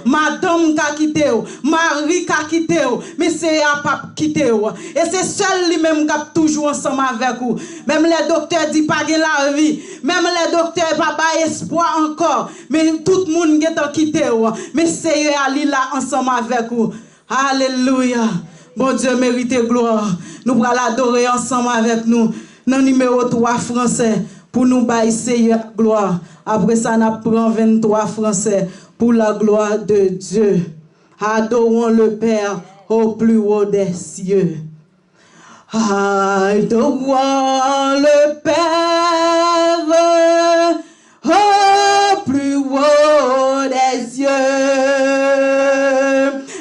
Madame qui a quitté, Marie qui a quitté, mais c'est à pas quitté. Et c'est seul lui-même qui a toujours ensemble avec vous. Même les docteurs disent pas de la vie. Même les docteurs pas espoir encore. Mais tout le monde qui a quitté. Mais c'est Ali là ensemble avec vous. Alléluia. Bon Dieu mérite gloire. Nous allons l'adorer ensemble avec nous. Dans le numéro 3 français. Pour nous bailler Seigneur gloire. Après ça, nous prenons 23 français. Pour la gloire de Dieu. Adorons le Père au plus haut des cieux. Adorons le Père au plus haut des cieux.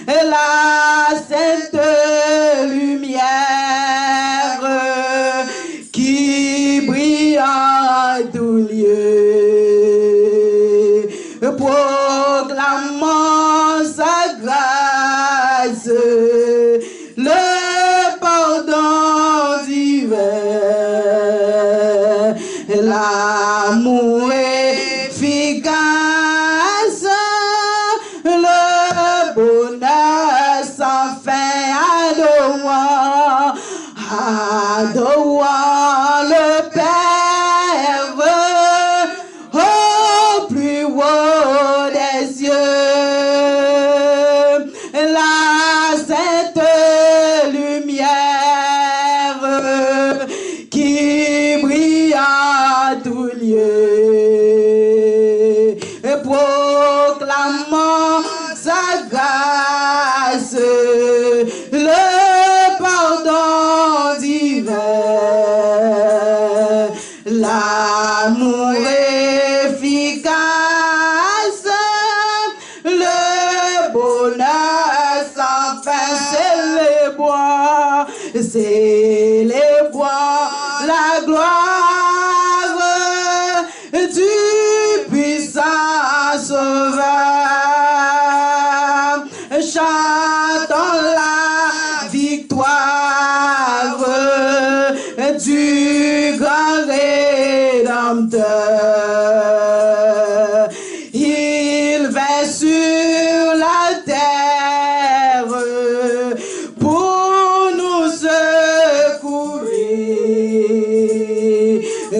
Et la sainte lumière qui brille en tout lieu. Proclamons sa grâce, le pardon divin, l'amour efficace, le bonheur sans fin. Adorons le Père au plus haut des cieux, la sainte lumière qui brille en tout lieu, et proclamons sa grâce, le pardon divin, l'amour efficace, le bonheur sans fin. C'est les bois, la gloire du puissant sauveur. Chantons la victoire du grand Rédempteur. Il va sur la terre pour nous secourir.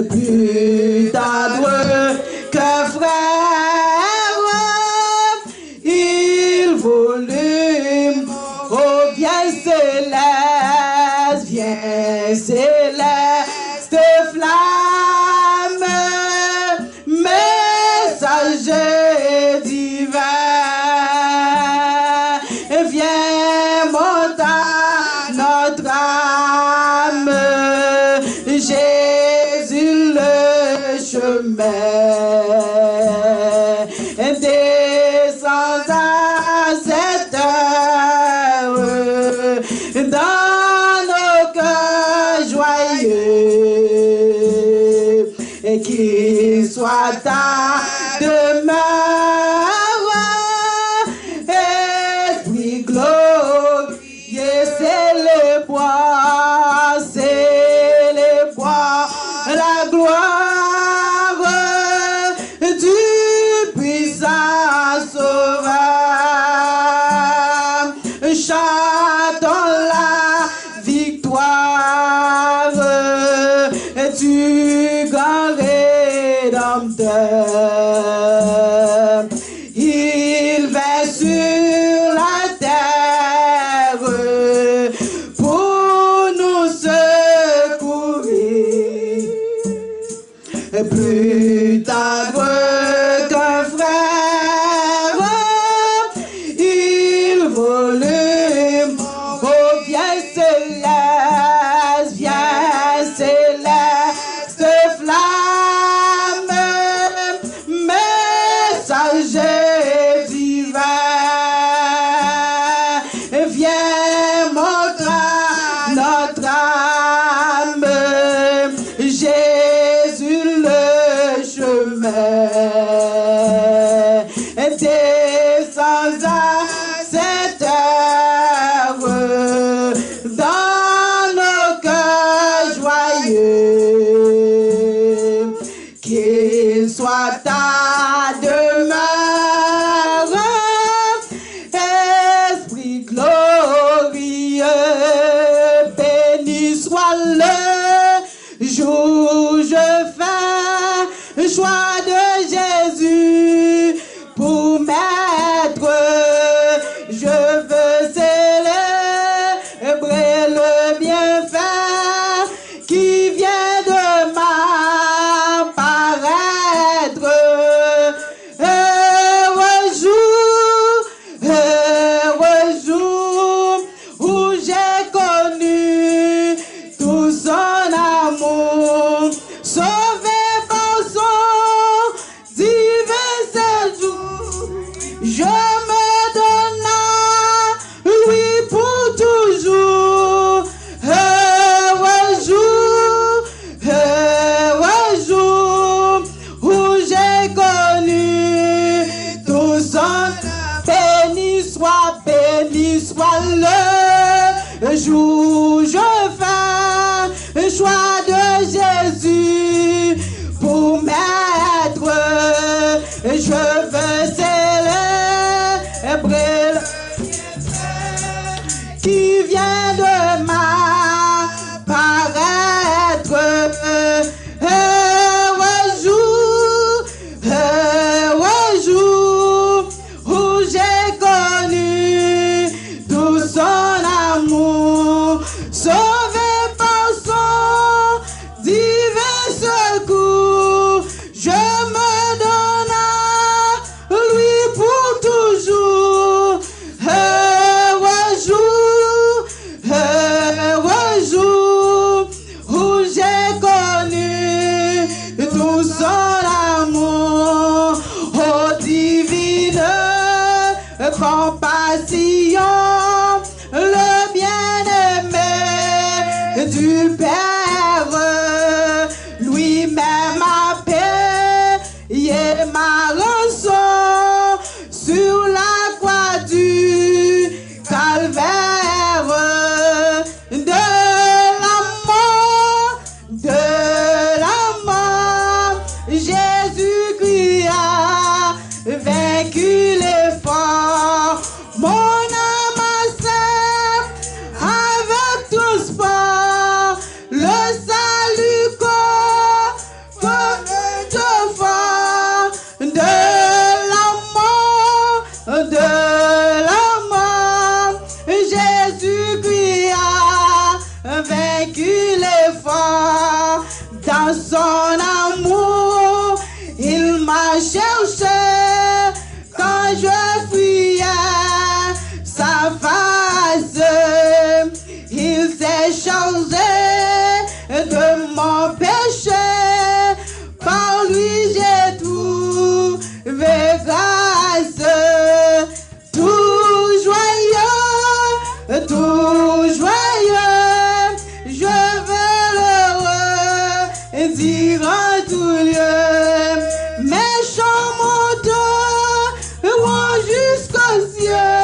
Plus tendre que frère, il volume au bien céleste, flamme, messager divin, viens monter notre âme, Jésus le chemin, descends à cette heure dans nos cœurs joyeux, et qu'il soit ta demeure, esprit glorieux, c'est le bois, la gloire du puissant sauveur. Chantons la victoire du grand Rédempteur. compassion, le bien-aimé du Père, lui-même a payé ma rançon sur la croix du calvaire. De la mort, Jésus-Christ a vaincu l'effort. Mon âme accepte avec transport le salut comme de fort. De la mort, Jésus-Christ a vaincu l'effort. Dans son amour, il m'a cherché quand je fuyais sa face. Il s'est chargé de mon péché. Par lui j'ai trouvé grâce. Tout joyeux, je veux l'heureux dire en tout lieu. Mes chants monteront jusqu'aux cieux,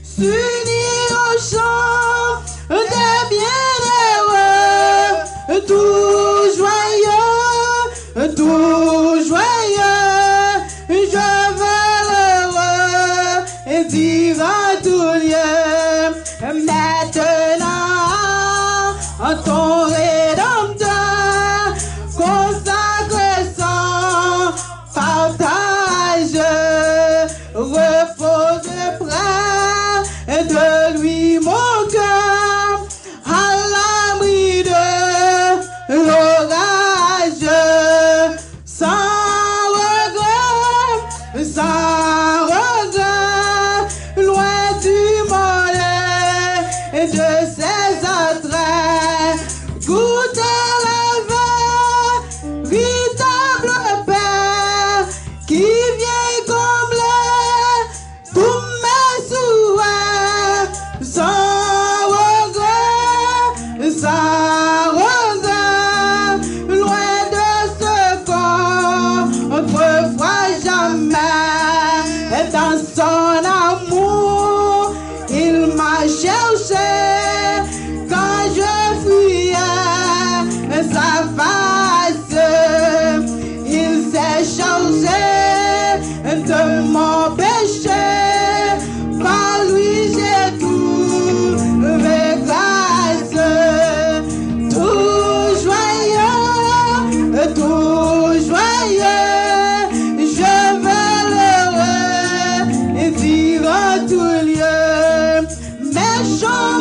s'unir au chant des bienheureux. Tout joyeux, je veux l'heureux dire en tout lieu. Maintenant, en ton Rédempteur, consacré sans partage, repose près de lui mon cœur, à l'abri de l'orage, sans regret, loin du monde et de ses attraits, goûter la véritable paix qui vient combler tous mes souhaits, sans regret, loin de ce corps, autrefois jamais, dans son amour, il m'a cherché quand je fuyais sa face. Il s'est chargé de mon péché. Par lui j'ai trouvé grâce. Tout joyeux, je veux l'heureux dire en tout lieu. Mes chants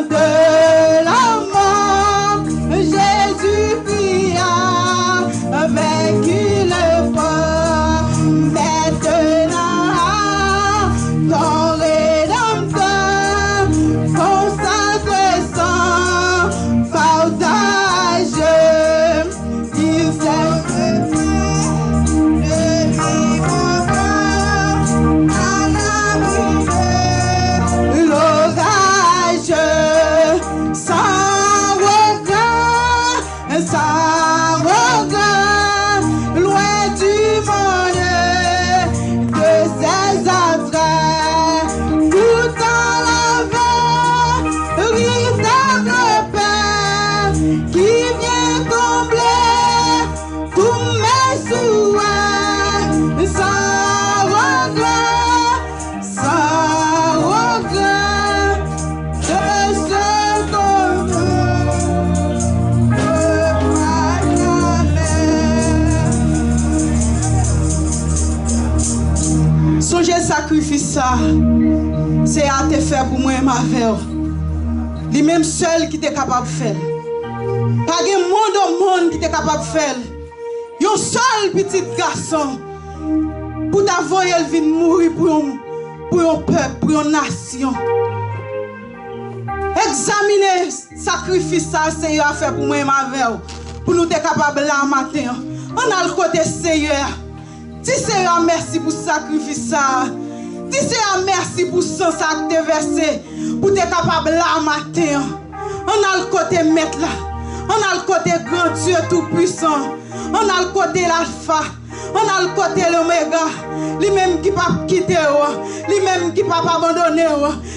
de la mort, Jésus pria, vaincu le fort. Maintenant, ton Rédempteur, consacre son partage. Il s'est sacrifice ça, c'est à te faire pour moi et ma frère. Lui même seul qui est capable de faire. Pas de monde au monde qui est capable de faire. Un seul petit garçon pour t'avoir elle vient mourir pour un peuple, pour une nation. Examiner sacrifice ça, c'est à faire pour moi et ma frère. Pour nous être capables là matin. On a le côté Seigneur. Dis Seigneur merci pour sacrifice ça. Dis Seigneur merci pour sang ça que tu versé. Pour être capable là matin. On a le côté maître là. On a le côté grand Dieu tout puissant. On a le côté l'alpha. On a le côté l'oméga. Lui-même qui ne peut pas quitter. Lui-même qui ne peut pas abandonner.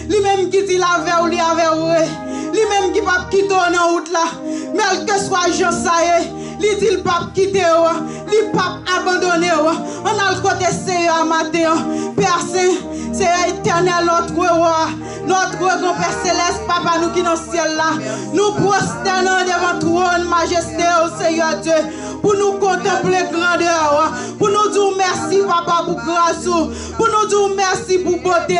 Lui-même qui dit la veille ou la veille. Lui-même qui ne peut pas quitter en route là. Mais que soit Jean Saye. Lui dit le pape quitter, le pape abandonner. On a le côté Seigneur matin. Père Saint, c'est éternel notre roi. Notre grand Père Céleste, Papa, nous qui dans le ciel là. Nous prosternons devant trône majesté au Seigneur Dieu. Pour nous contempler grandeur. Pour nous dire merci, Papa, pour grâce. Pour nous dire merci pour beauté.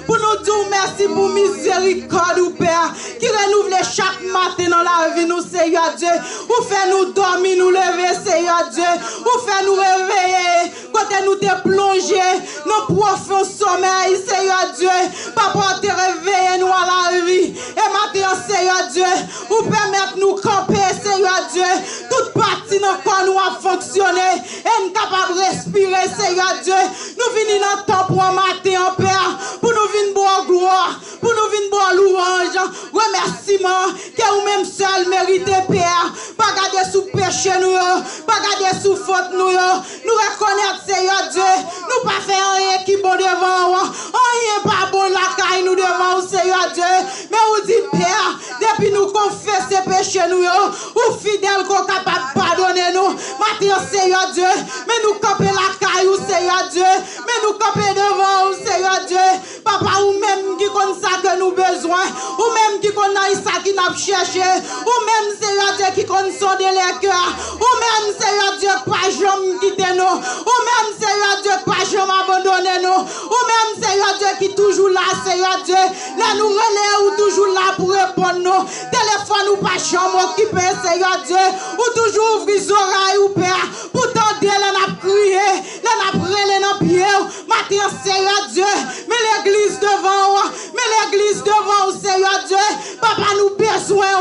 Pour nous dire merci pour miséricorde, Père. Qui renouvelle chaque matin dans la vie, nous, Seigneur Dieu. Ou fait nous dormir, nous lever, Seigneur Dieu. Ou fait nous réveiller. Quand nous te plonger dans profond sommeil, Seigneur Dieu. Papa, te réveiller nous à la vie. Et maintenant, Seigneur Dieu, ou permettre nous camper, Seigneur Dieu. Toute partie dans quoi nous a fonctionné. Et nous capables de respirer, Seigneur Dieu. Nous venons dans le temps pour un matin, Père. Pour nous venir boire gloire. Pour nous venir boire louange. Remerciement. Que vous-même seul méritez, Père. Pas garder sous péché nous. Pas garder sous faute nous. Nous reconnaître, Seigneur Dieu. Nous pas faire rien qui bon devant. Rien pas bon la caille nous devant, Seigneur Dieu. Mais vous dites, Père, depuis nous confesser péché nous. Ou fidèle qu'on capable de pardonner nous. Maintenant, Seigneur Dieu. Mais nous camper la caille, Seigneur Dieu. Mais nous camper devant, Seigneur Dieu. Papa, ou même qui connaît ça que nous besoin. Ou même qui connaît ça qui n'a cherché. Ou même, Seigneur Dieu, qui connaît sonder les cœurs. Ou même, Seigneur Dieu, pas jamais quitter nous. Ou même, Seigneur Dieu, pas jamais abandonner nous. Ou même, Seigneur Dieu, qui toujours là, Seigneur Dieu. Là, nous relais ou toujours là pour répondre nous. Téléphone ou pas jamais occupé, Seigneur Dieu. Ou toujours ouvrir les oreilles ou Père. Pour tendre, là, n'a crié. Là, n'a brûlé dans pied. Maintenant, Seigneur Dieu. Mais l'église devant, Seigneur Dieu. Papa, nous besoin,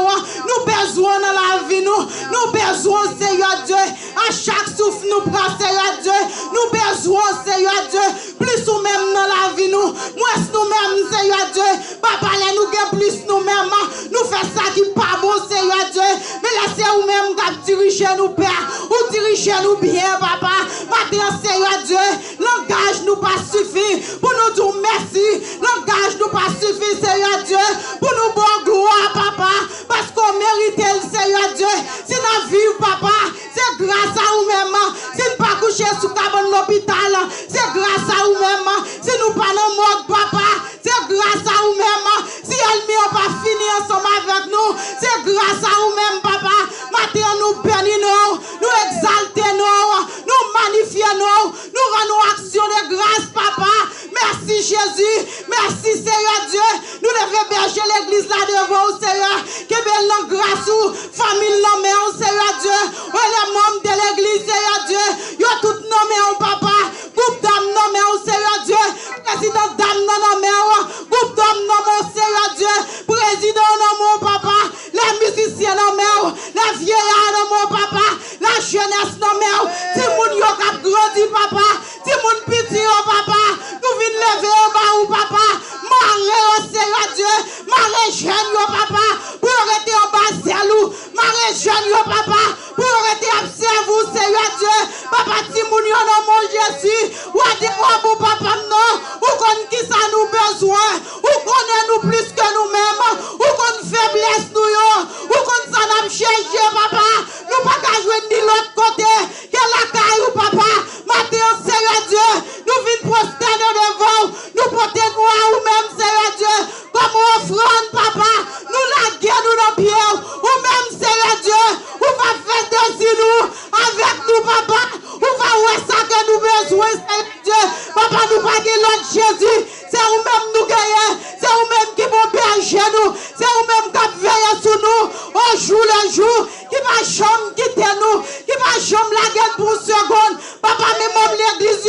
dans la vie, nous besoin, Seigneur Dieu. À chaque souffle, nous prend, Seigneur Dieu. Nous besoin, Seigneur Dieu. Plus ou même dans la vie, moins nous-mêmes, Seigneur Dieu. Papa, nous plus nous-mêmes. Nous faisons ça qui n'est pas bon, Seigneur Dieu. Mais laissez nous-mêmes diriger nous, Père. Ou diriger nous bien, Papa. Maintenant, Seigneur Dieu, langage nous pas suffit pour nous dire merci. Langage nous pas suffit, Seigneur Dieu, pour nous bon gloire, Papa. Parce qu'on mérite le Seigneur Dieu. Si nous vivons, Papa, c'est grâce à nous-mêmes. Si nous pas coucher sous cabane l'hôpital, c'est grâce à nous-mêmes. Si nous pas dans morgue, Papa, c'est grâce à nous-mêmes. Si elle n'a pas fini ensemble avec nous, c'est grâce à nous-mêmes, Papa. Maintenant, nous bénissons, nous exaltons, nous magnifions, nous rendons action de grâce, Papa. Merci Jésus, merci Seigneur Dieu. Nous devons berger famille nommée, Seigneur Dieu. Les membres de l'église, Seigneur Dieu. Yo tout nommé, papa. Groupe d'âmes nommé, Seigneur Dieu. Président d'âmes nommé, groupe d'âmes nommé, Seigneur Dieu. Président nommé, papa. Les musiciens nommé, les vieillards nommé, papa. La jeunesse nommé. Si moun yo kap grandi, papa. Si moun piti, papa. Nous venons lever au bas, papa. Marre, Seigneur Dieu. Marre jeune, papa. Pour arrêter en bas, zélou. Marre jeune, papa. Pour arrêter observer, Seigneur Dieu. Papa, si moun yo non mon Jésus. Ou à dire, ou papa, non. Ou qu'on qui ça nous besoin. Ou qu'on est nous plus que nous-mêmes. Ou qu'on faiblesse nous yo. Ou qu'on s'en a cherché, papa. Nous pas qu'à jouer de l'autre côté. Que la caille, papa. Maintenant, Seigneur Dieu. Nous venons prosterner devant. Nous porter nous à nous-mêmes, Seigneur Dieu. Comme offrande, papa. Nous la guerre, nous nos pieds. Ou même, Seigneur Dieu. Ou va faire dessus nous. Avec nous, papa. Ou va où ça que nous besoin, Seigneur Dieu. Papa, nous pas que l'autre Jésus. C'est vous-même nous gagnons. C'est vous-même qui vont berger nous. C'est vous-même qui veillent sur nous. Au jour le jour. Qui va chambre quitter nous. Qui va chambre la guerre pour une seconde. Papa, mais même l'église,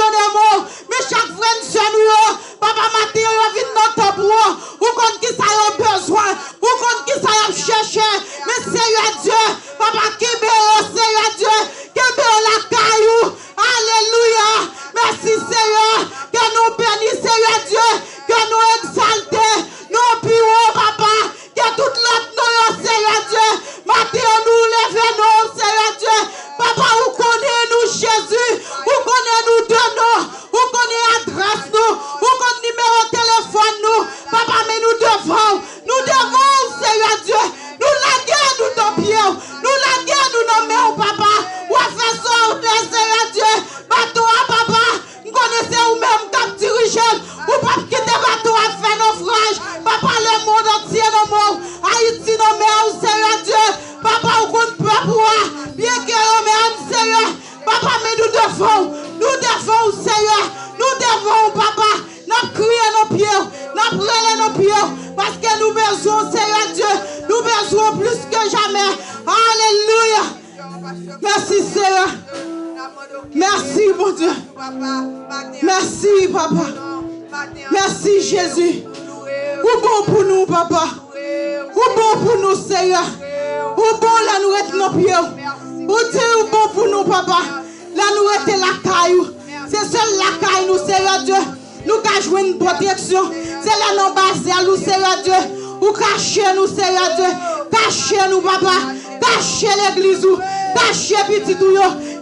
mais chaque frère, c'est nous. Papa, Mathieu, vient notre pour. Ou contre qui ça a besoin. Ou contre qui ça a cherché. Mais Seigneur Dieu. Papa, qui béo, Seigneur Dieu. Qui béo la caillou. Alléluia. Merci Seigneur. Que nous bénissons, Seigneur Dieu. Que nous exaltons. Nous prions, papa. Que toute l'autre nous, Seigneur Dieu. Mathieu, nous levons, Seigneur Dieu. Papa, où connaît-nous Jésus? Où connaît-nous de nous? Où connaît adresse nous? Où connaît numéro de téléphone nous? Papa, mais nous devons, Seigneur Dieu. Nous la guerre, nous ton pied. Nous la guerre, nous nommons, papa. Où a fait ça, Seigneur Dieu? Bateau, papa. Nous connaissons nous-mêmes comme dirigeants. Ou pas quitter bateau à faire naufrage. Papa, le monde entier, nos mots. Haïti, nos mères, Seigneur Dieu. Papa, où compte pas pour bien que nos mères, Seigneur. Papa, mais nous devons, Seigneur. Nous devons, papa. Nous crions nos pieds. Nous prions nos pieds. Parce que nous besoin, Seigneur Dieu. Nous besoin plus que jamais. Alléluia. Merci, Seigneur. Merci, mon Dieu. Merci, papa. Merci, Jésus. Ou bon pour nous, papa. Ou bon pour nous, Seigneur. Ou bon là nous être nos pieds. Ou Dieu, ou bon pour nous, papa. Là nous être la caillou. C'est seul la caille, nous, Seigneur Dieu. Nous avons joué une protection. C'est là nous basés, nous, Seigneur Dieu. Ou cachez nous, Seigneur Dieu. Cachez nous, papa. Cachez l'église. Cachez petit tout.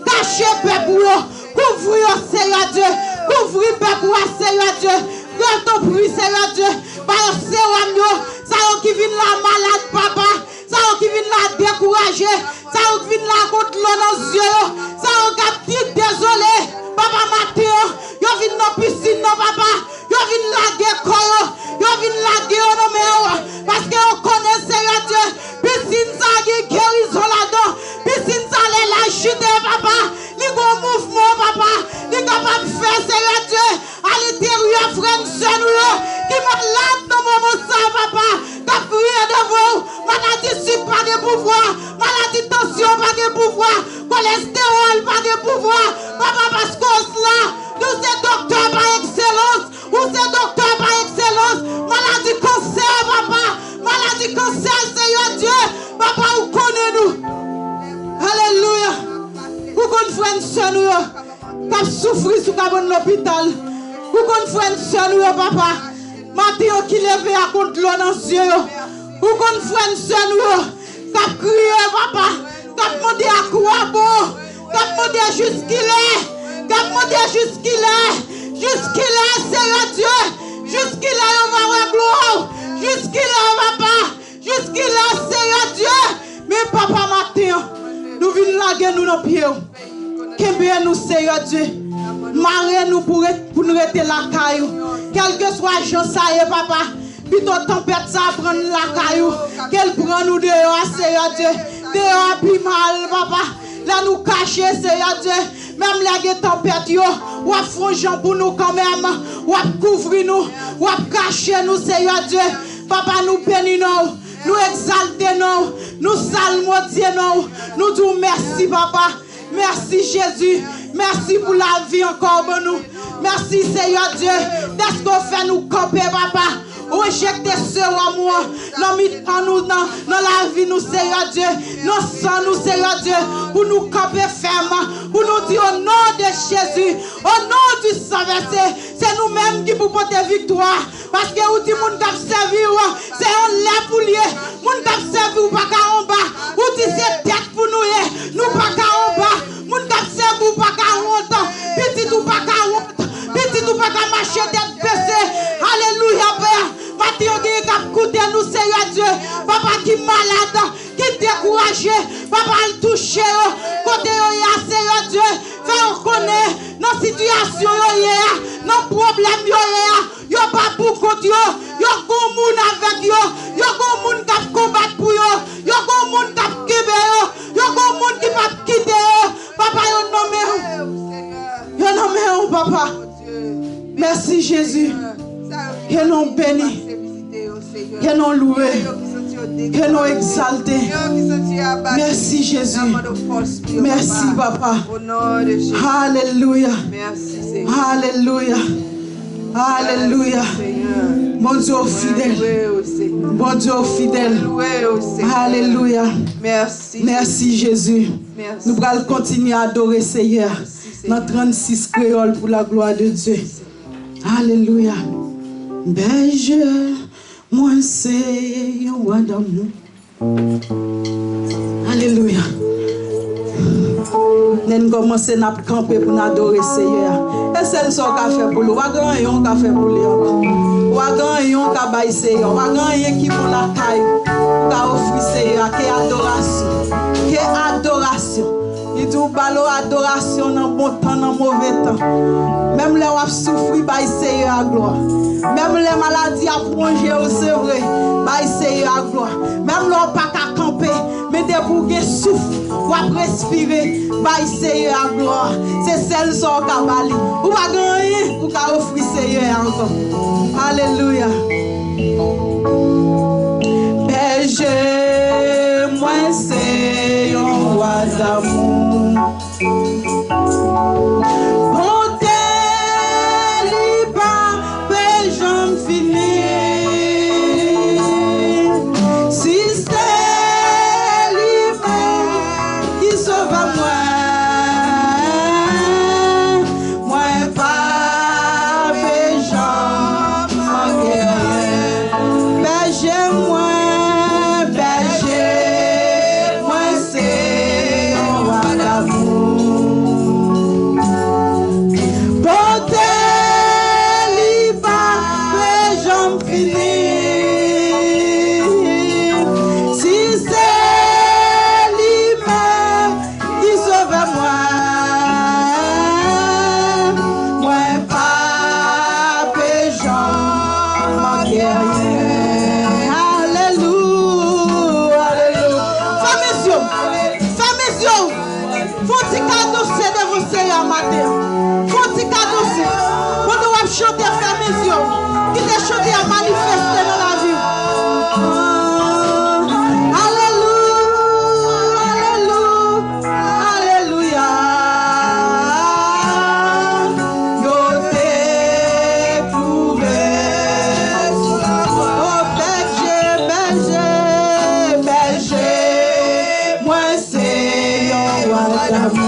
Cachez peuple. Couvrez, Seigneur Dieu. Couvrez peuple, Seigneur Dieu. Donne ton bruit, Seigneur Dieu. Par ça qui vient là malade, papa. Ça qui vient là découragé. Ça qui vient là contre l'eau dans les yeux. Ça qui dit désolé. Papa Mathieu, yo vient dans la piscine, non, papa. Yo vient laguer corps. Yo vient laguer au parce que on connaît, Seigneur Dieu. Piscine, ça qui guérison là-dedans. Piscine, ça les la chute, papa. Les gros mouvements, papa. Les capable de faire, Seigneur Dieu. À l'intérieur, frère, sœur, qui malade dans mon moment, ça, papa. T'as prié devant. Maladie sucre, pas de pouvoir. Maladie tension, pas de pouvoir. Cholestérol, pas de pouvoir. Papa, parce que là, nous sommes docteurs par excellence. Nous sommes docteurs par excellence. Maladie cancer, papa. Maladie cancer, Seigneur Dieu. Papa, où connaissez-nous? Alléluia. Où qu'on frère soeur nous, qui souffre sous l'hôpital. Où qu'on frère soeur nous, papa. Mathieu qui lève à contre l'eau dans les yeux. Où qu'on frère soeur nous, qui crié, papa. Qui demandé à quoi bon. Qui demandé jusqu'il est. Qui demandé jusqu'il est. Jusqu'il est, Seigneur Dieu. Jusqu'il est, on va voir gloire. Jusqu'il est, papa. Jusqu'il est, Seigneur Dieu. Mais papa Mathieu, nous venons laguer nous nos pieds. Qu'est-ce nous, Seigneur Dieu. Marrer nous pour nous rester la caillou. Quel que soit Jean ça y est, papa. Plutôt tempête ça prend la caillou. Qu'elle prend nous dehors, Seigneur Dieu. Dehors plus mal, papa. Là nous cacher, Seigneur Dieu. Même la tempête, ou à fond pour nous quand même. Ou à couvrir nous. Ou à cacher nous, Seigneur Dieu. Papa, nous bénissons. Nous exaltons, nous Nous saluons Dieu, nous disons merci, papa. Merci, Jésus. Merci pour la vie encore pour nous. Merci, Seigneur Dieu, d'être qu'on fait nous camper, papa. Rejeter ce amour. Nous dans la vie, nous, Seigneur Dieu. Nous sang, nous, Seigneur Dieu. Pour nous camper ferme. Pour nous dire au nom de Jésus. Au nom du sang versé. C'est nous-mêmes qui pouvons porter victoire. Parce que vous dites, moun kap servi, c'est un lait pour lier. Moun kap servi ou pas en bas. Vous dites, c'est tête pour nous. Nous pas en bas. Moun kap servi ou pas honte. Petit ou pas honte. Petit ou pas marcher tête baissée. Alléluia, Père. Mathieu qui a coûté nous, Seigneur Dieu. Papa qui est malade, qui est découragé. Papa le touché. Côté Seigneur Dieu. Fais reconnaître nos situations, nos problèmes. Yo pas pour contre yo. Yo gon moun avec yo. Yo gon moun qui combat pour yo. Yo gon moun qui kibe yo. Yo gon moun qui pas quitter yo. Papa yo nommé. Yo nommé papa. Merci Jésus. Que nous bénis. Que nous louer. Que nous exalter. Merci Jésus. Merci papa. Alléluia. Alléluia. Alléluia. Mon Dieu fidèle. Mon Dieu fidèle. Alléluia. Merci Jésus. Nous allons continuer à adorer Seigneur. Dans 36 créoles pour la gloire de Dieu. Alléluia. Berger, moi c'est un roi d'amour. Alléluia. Nous commençons à camper pour adorer Seigneur. Et c'est ce qu'on fait pour nous. On va gagner un café pour lui. On va gagner un café Seigneur. On va gagner qui pour la taille. On va offrir Seigneur. Quelle adoration. Quelle adoration. Il dit balo adoration dans bon temps, dans mauvais temps. Même les wap souffrir, bah Seigneur à gloire. Même les maladies à plonger, c'est vrai, bah Seigneur à gloire. Même l'on pas qu'à camper, mais des bouquets souffle, wap respirer, bah Seigneur à gloire. C'est celle qui sont cabali. Ou pas gagner, ou qu'à offrir Seigneur encore. Alléluia. Berger, moi c'est un roi d'amour. Bonté, liba, paix, j'en finis. Si c'est lui-même qui sauve moi, moi pas paix, j'en manque rien. Berger, moi, c'est un roi d'amour. Chanter, faire mes yeux, qui te chanter à manifester dans la vie. Alléluia, alléluia. Yo t'ai trouvé. Oh berger, berger, berger, moi c'est un roi d'amour.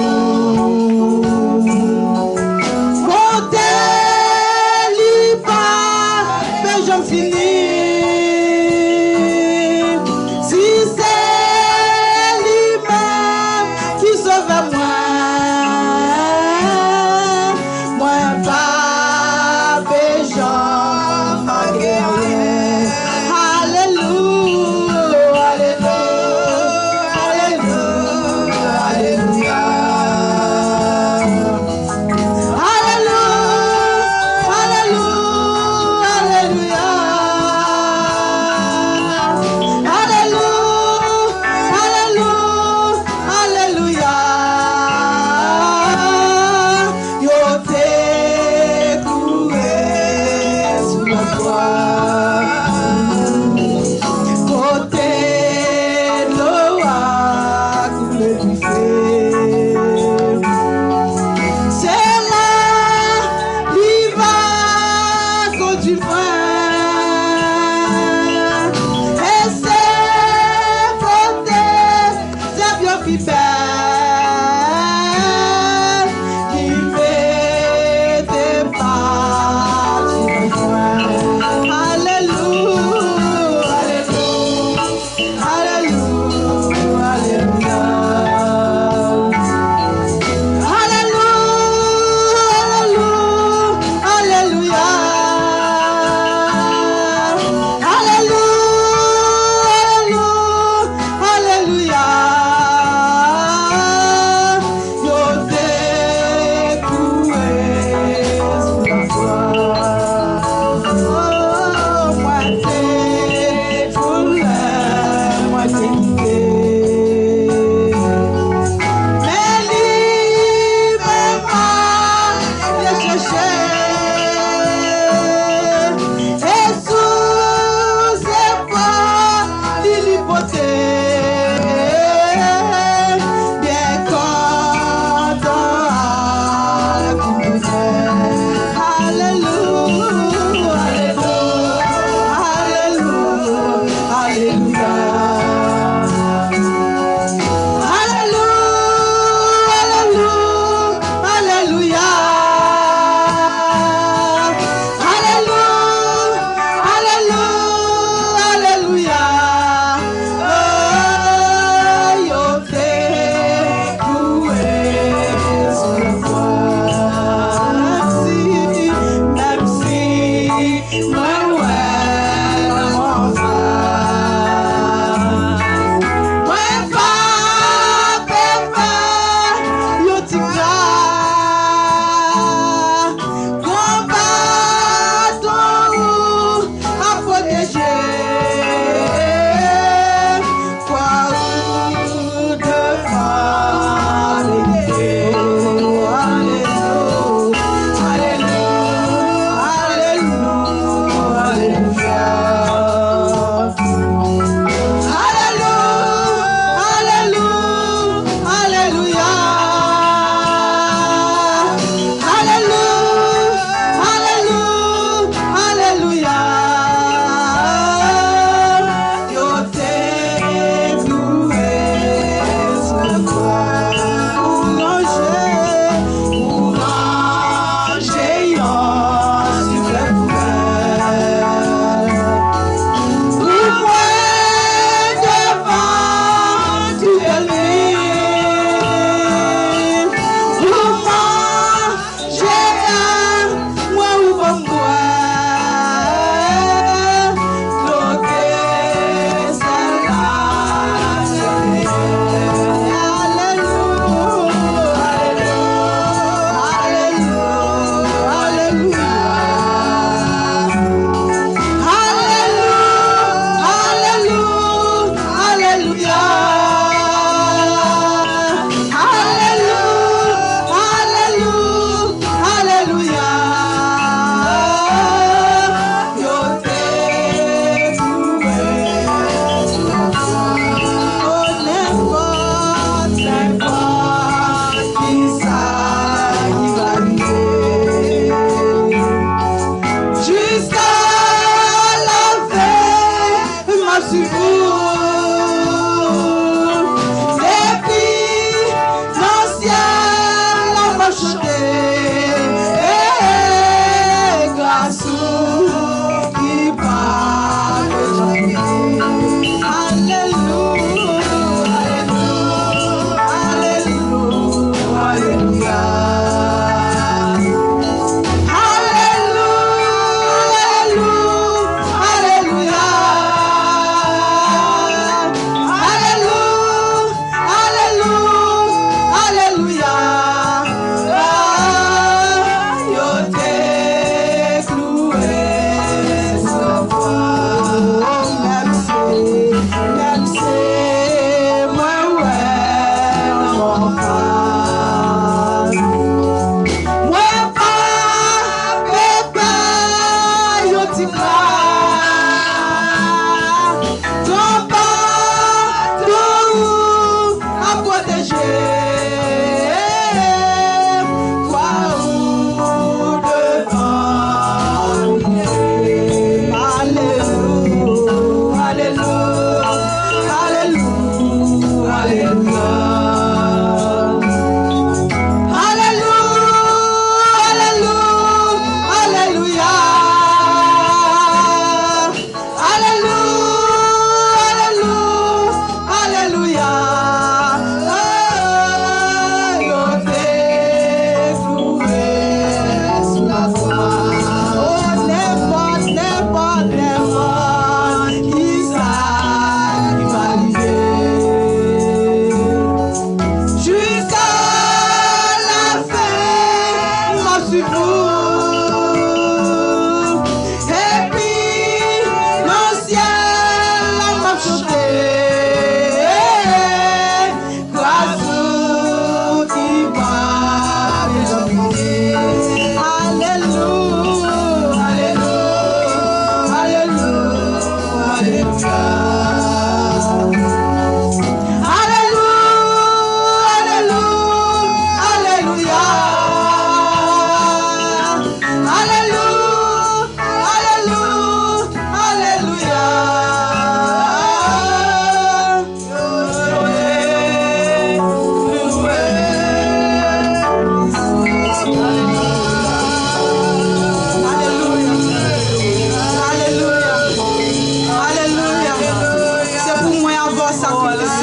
Alléluia. moi t'ai quitté. Mais libre-moi, j'ai cherché. Et sous ses pas, l'ilipoté. Bien content qui nous aime. Alléluia, alléluia, alléluia, alléluia.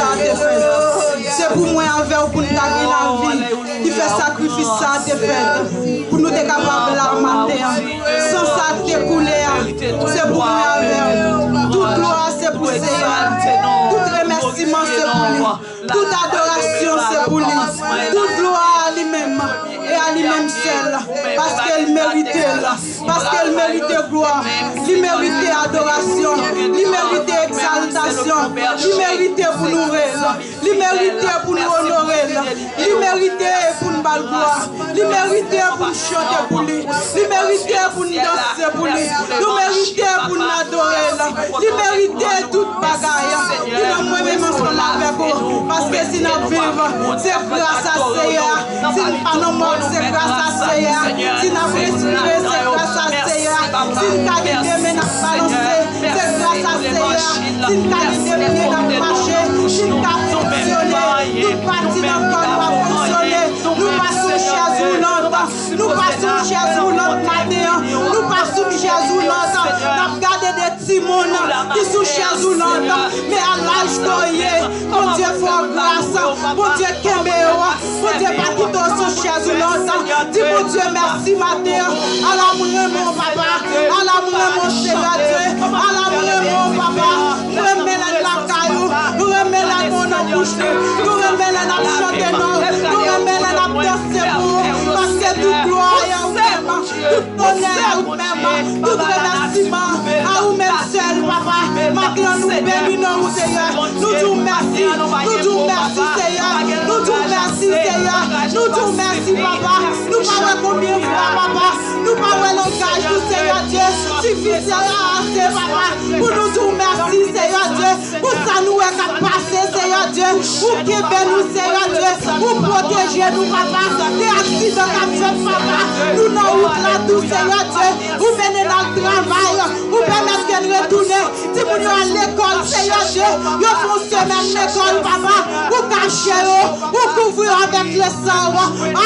ça te fait. C'est pour moi envers pour nous gagner la vie. Qui fait sacrifice ça te fait. Pour nous être capables de la matin. Sans ça te couler. C'est pour moi envers. Toute gloire c'est pour Seigneur. Tout remerciement c'est pour lui. Toute adoration c'est pour lui. Toute gloire à lui-même. Et à lui-même seul. Parce qu'elle méritait. Parce qu'elle méritait gloire. Il méritait adoration. Il méritait exaltation. Il méritait pour nous rêver. Il méritait pour nous honorer. Il méritait pour nous battre gloire. Il méritait pour nous chanter pour lui. Il méritait pour nous danser pour lui. Il méritait pour nous adorer. Il méritait toute bagaille. Il nous même ensemble avec vous. Parce que si nous vivons, c'est grâce à Seigneur. Si nous pas nos morts, c'est grâce à Seigneur. Si nous respirons, c'est grâce à Seigneur. Si nous avons des mains à balancer, c'est grâce à Seigneur. Si nous avons des pieds à marcher, si nous avons fonctionné, nous partons dans le corps à fonctionner. Nous passons chez longtemps. Nous passons chez longtemps matin. Nous passons chez longtemps. Nous avons gardé des petits mons qui sont chez longtemps. Mais à l'âge d'oyer, mon Dieu fait grâce. Mon Dieu Kéméo. Mon Dieu pas quitter chez longtemps. Dis mon Dieu merci matin. À l'amour mon papa. À l'amour mon Seigneur Dieu. À l'amour mon papa. Nous remettons la caillou. Nous remettons mon bouche. Nous remettons la chanter. Nous remettons la danser pour. Parce que toute gloire est à vous-même. Tout honneur à vous-même. Tout remerciement à vous-même seul, papa. Maintenant nous bénissons, Seigneur. Nous disons merci. Nous disons merci, Seigneur. Nous disons merci, Seigneur. Nous disons merci, papa. Nous parlons combien de fois, papa. Nous parlons langage du Seigneur Dieu. Suffisant assez, papa. Pour nous dire merci, Seigneur Dieu. Pour ça nous est passé, Seigneur Dieu. Pour qu'il nous, Seigneur Dieu. Pour protéger nous, papa. Des accidents comme ça, papa. Nous n'avons pas tout, Seigneur Dieu. Vous venez dans le travail. Vous permettez de retourner. Si vous allez à l'école, Seigneur Dieu. Vous font semaine l'école, papa. Vous cachez, vous couvrez avec le sang.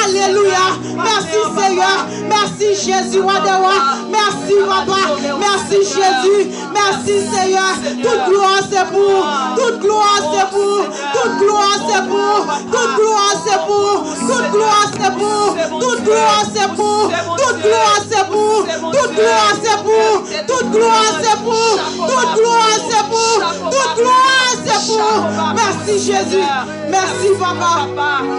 Alléluia. Merci, Seigneur. Merci, Jésus, roi de roi. Merci, papa. Merci, Jésus. Merci, Seigneur. Toute gloire, c'est pour. Toute gloire, c'est pour. Toute gloire, c'est pour. Toute gloire, c'est pour. Toute gloire, c'est pour. Toute gloire, c'est pour. Toute gloire, c'est pour. Toute gloire, c'est pour. Toute gloire, c'est pour. Toute gloire, c'est pour. Toute gloire, c'est pour. Merci, Jésus. Merci, papa.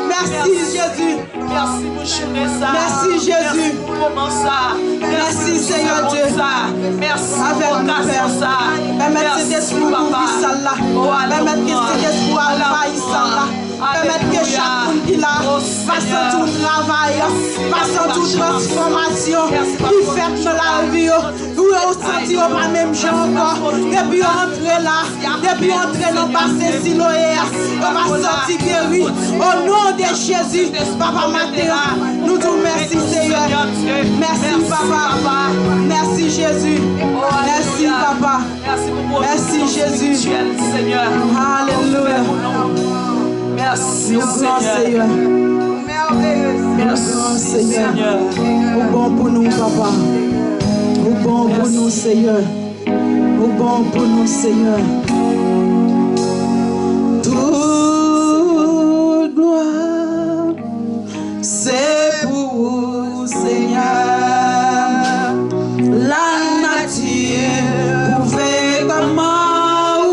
Merci, Jésus. Merci pour journée ça. Merci, Jésus. Merci, Seigneur Dieu. Merci avec nous, Père. Permettre cet esprit pour ça là. Permettre que cet esprit envahissant là. Permettre que chaque monde qui là fasse tout travail, fasse toute transformation qui fait dans la vie. Vous sentez pas même gens encore. Depuis entrer là, depuis entrer dans le passé siloé, on va sortir guéri. Au nom de Jésus, Papa Matin, nous disons merci Seigneur. Merci Papa. Merci Jésus. Merci Papa. Merci Jésus. Seigneur. Alléluia. Merci Seigneur. Merci Seigneur. Au bon pour nous Papa. Au bon pour nous Seigneur. Au bon pour nous Seigneur. Toute gloire, c'est pour vous, Seigneur. La nature pouvait comment ou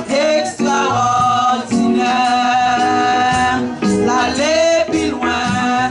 extraordinaire, l'aller plus loin.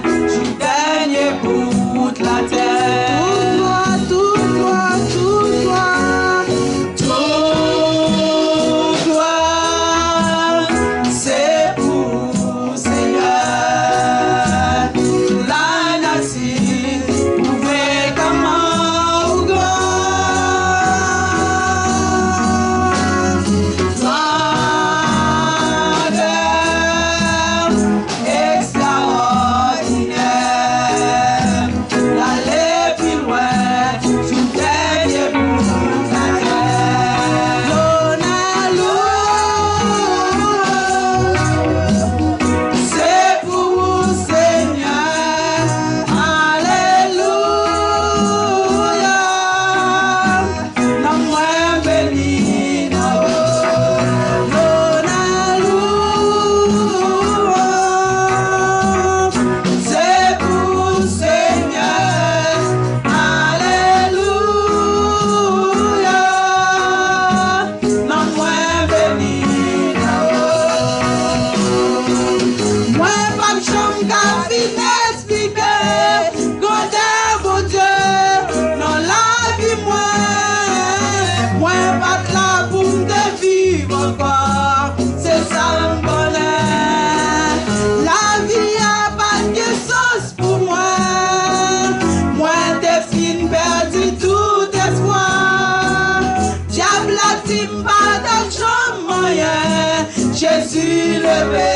Même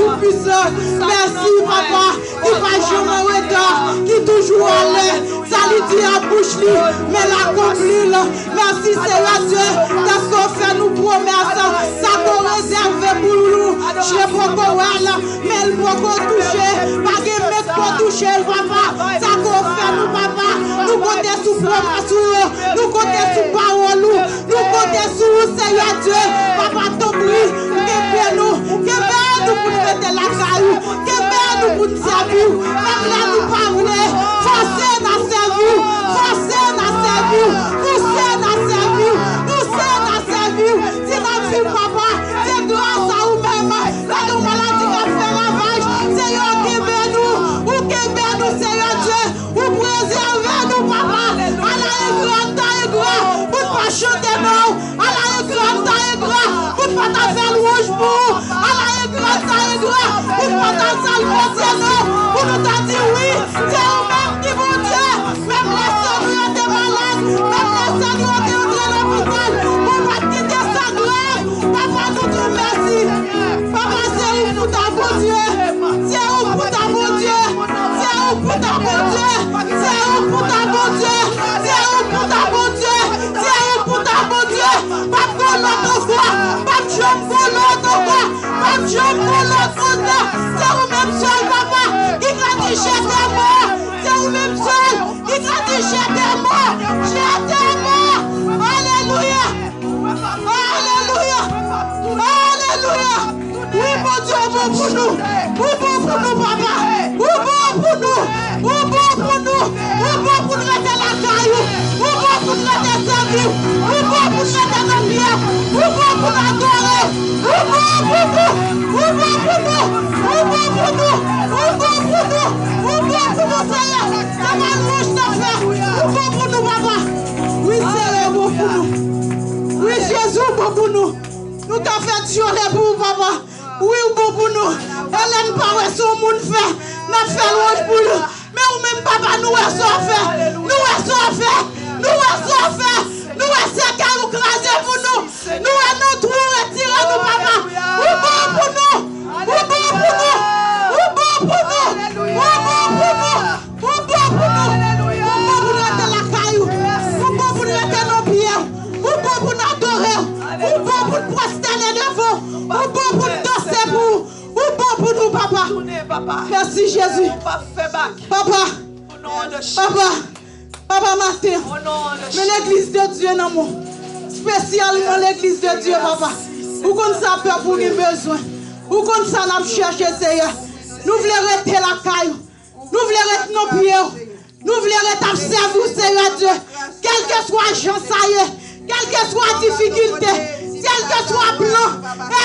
tout-puissant. Merci, papa, qui va jamais en retard, qui toujours à l'air. Ça lui dit à bouche, mais l'accomplit. Merci, Seigneur Dieu, parce qu'on fait nous promesses. Ça qu'on réserve pour nous. Je ne peux pas voir, mais il faut qu'on touche. Pas de mettre pour toucher, papa. Ça qu'on fait nous, papa. Nous comptons sous promesse, nous comptons sous parole, nous comptons sous Seigneur Dieu. Papa, ton prix, nous pour nous mettre la caillou, nous pour nous servir. Même là, nous parler, forcer à servir, forcer à servir, pousser à servir, pousser à servir. C'est la vie, papa, c'est grâce à vous-même. La maladie qui a fait ravage, Seigneur, nous, Seigneur Dieu, vous préservez nous, papa. À la grande taille grand, pour ne pas chanter non. À la grande taille grand, pour ne pas faire louange pour. À la grande taille grand, pour ne pas salver non. Pour nous dire oui, c'est vous-même qui vous Dieu. Même les seigneurs des malades, même les seigneurs qui ont entré dans l'hôpital, pour ne pas quitter sa gloire. Papa, nous te merci. Papa, c'est où pour ta bon Dieu. C'est où pour ta bon Dieu. C'est où pour ta bon Dieu. C'est où pour ta bon Dieu. C'est où pour ta bon Dieu. C'est où pour ta bon Dieu. Pas de l'autre fois. Pas de jambe pour l'autre fois. Pas de jambe pour l'autre fois. C'est vous-même seul, papa, qui gratifie tes morts. C'est vous-même seul qui gratifie tes morts. J'ai tes morts. Alléluia. Alléluia. Alléluia. Oui, mon Dieu, bon pour nous. Oui, bon pour nous, papa. Oui, bon pour nous. Oui, bon pour nous. Oui, bon pour nous rester la caillou. Oui, bon pour nous rester servir. Oui, bon pour nous rester dans bien. Oui, bon pour nous adorer. Oui, bon pour nous. Oui, bon pour nous. Oui, bon pour nous. Oui, bon pour nous. Oui, bon pour nous, Seigneur. Ça va nous faire. Oui, bon pour nous, papa. Oui, Seigneur, bon pour nous. Oui, Jésus, bon pour nous. Nous t'avons fait journée pour vous, papa. Oui, bon pour nous. Hélène, pas ouais, son monde fait. N'a fait l'ange pour nous. Mais ou même, papa, nous est ça fait. Nous est ça fait. Nous est ça fait. Nous est ça qui a nous crasé pour nous. Nous est nous tout retiré, nous, papa. Oui, bon pour nous. Oui, bon pour nous. Oui, bon pour nous. Oui, bon pour nous. Oui, bon pour nous. Oui, bon pour nous être la caillou. Oui, bon pour nous être nos pieds. Oui, bon pour nous adorer. Oui, bon pour nous prosterner devant. Oui, bon pour nous danser pour. Oui, bon pour nous, papa. Merci, Jésus. Papa. Papa Martin. Mais l'église de Dieu, non, moi. Spécialement l'église de Dieu, papa. Où qu'on ça peur pour les besoins. Où qu'on ça n'a cherché, Seigneur. Nous voulons arrêter la caille. Nous voulons arrêter nos pieds. Nous voulons arrêter servir, Seigneur Dieu. Quel que soit Jean, ça y est. Quelle que soit difficulté. Quel que soit blanc,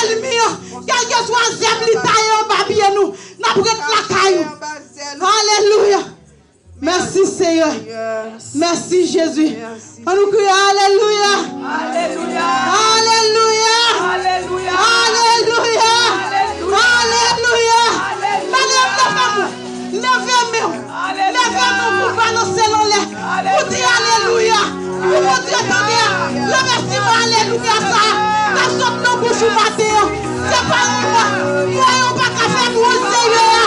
ennemi, quel que soit zèble, taille en bas, nous n'avons la caille. Alléluia. Merci Seigneur. Merci Jésus. On nous crie Alléluia. Alléluia. Alléluia. Alléluia. Alléluia. Alléluia. Levez-moi pour balancer l'enlève. Pour dire Alléluia. Pour dire attendez. Le merci Alléluia ça. La sorte de bouche ou matin. C'est pas moi. Moi on pas qu'à faire nous Seigneur.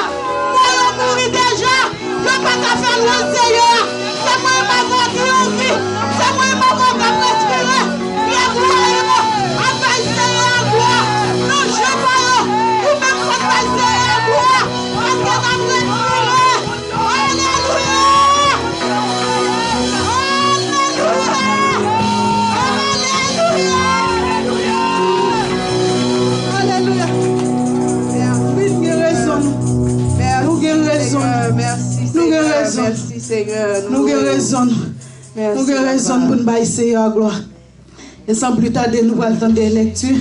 Moi on mourit déjà. Je pas qu'à faire nous Seigneur. C'est moi maman qui en vie. C'est moi maman qui a respiré. Bien gloire. Après Seigneur gloire. Non je pas. Ou même quand Seigneur gloire. Parce que n'a respiré. Alléluia. Alléluia. Merci Seigneur. Nous avons raison. Nous avons raison pour nous baisser Seigneur gloire. Et sans plus tarder, nous allons entendre des lectures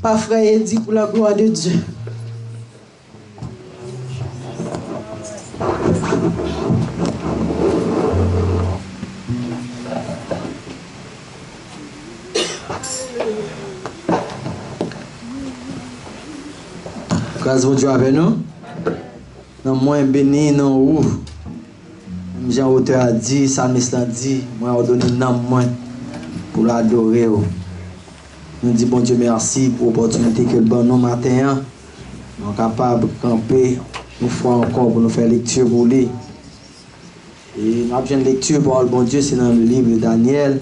par frère Eddy pour la gloire de Dieu. Grâce à Dieu avec nous. Dans moins béni, non où. Jean-Auteur a dit, Psalmiste a dit, moi ordonné non moins pour l'adorer. Nous disons bon Dieu merci pour l'opportunité que le bon nous matin Nous sommes capables de camper une fois encore pour nous faire lecture pour lui. Et nous avons une lecture pour le bon Dieu, c'est dans le livre de Daniel,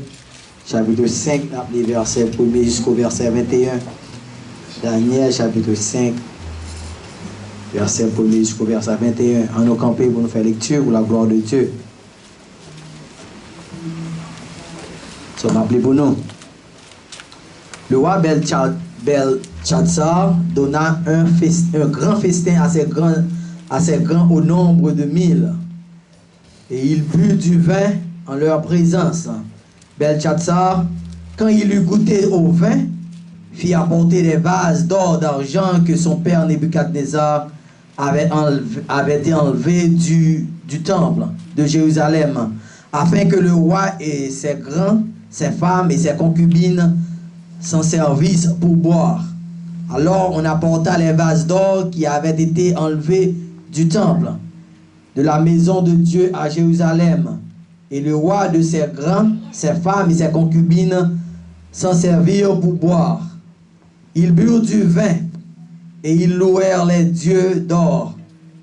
chapitre 5, les versets 1er jusqu'au verset 21. Daniel, chapitre 5, verset 1er jusqu'au verset 21. En nous camper pour nous faire lecture pour la gloire de Dieu. Ça m'a appelé pour nous. Le roi Belshazzar donna un grand festin assez grand au nombre de 1000. Et il but du vin en leur présence. Belshazzar, quand il eut goûté au vin, fit apporter des vases d'or, d'argent que son père Nebuchadnezzar avait été enlevé du temple de Jérusalem, afin que le roi et ses femmes et ses concubines s'en servissent pour boire. Alors on apporta les vases d'or qui avaient été enlevés du temple de la maison de Dieu à Jérusalem. Et le roi de ses femmes et ses concubines s'en servirent pour boire. Ils burent du vin et ils louèrent les dieux d'or,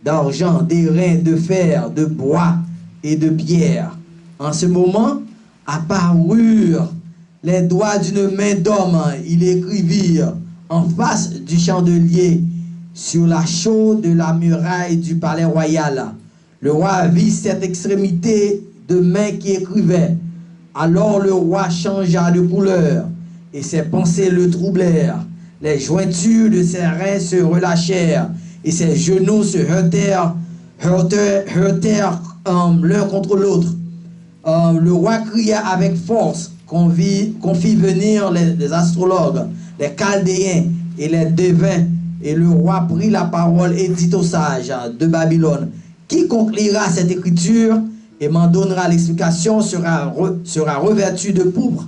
d'argent, d'airain, de fer, de bois et de pierre. En ce moment apparurent les doigts d'une main d'homme. Ils écrivirent en face du chandelier sur la chaude de la muraille du palais royal. Le roi vit cette extrémité de main qui écrivait. Alors le roi changea de couleur et ses pensées le troublèrent. Les jointures de ses reins se relâchèrent et ses genoux se heurtèrent l'un contre l'autre. Le roi cria avec force qu'on fit venir les astrologues, les chaldéens et les devins. Et le roi prit la parole et dit aux sages de Babylone: quiconque lira cette écriture et m'en donnera l'explication sera revêtu de pourpre,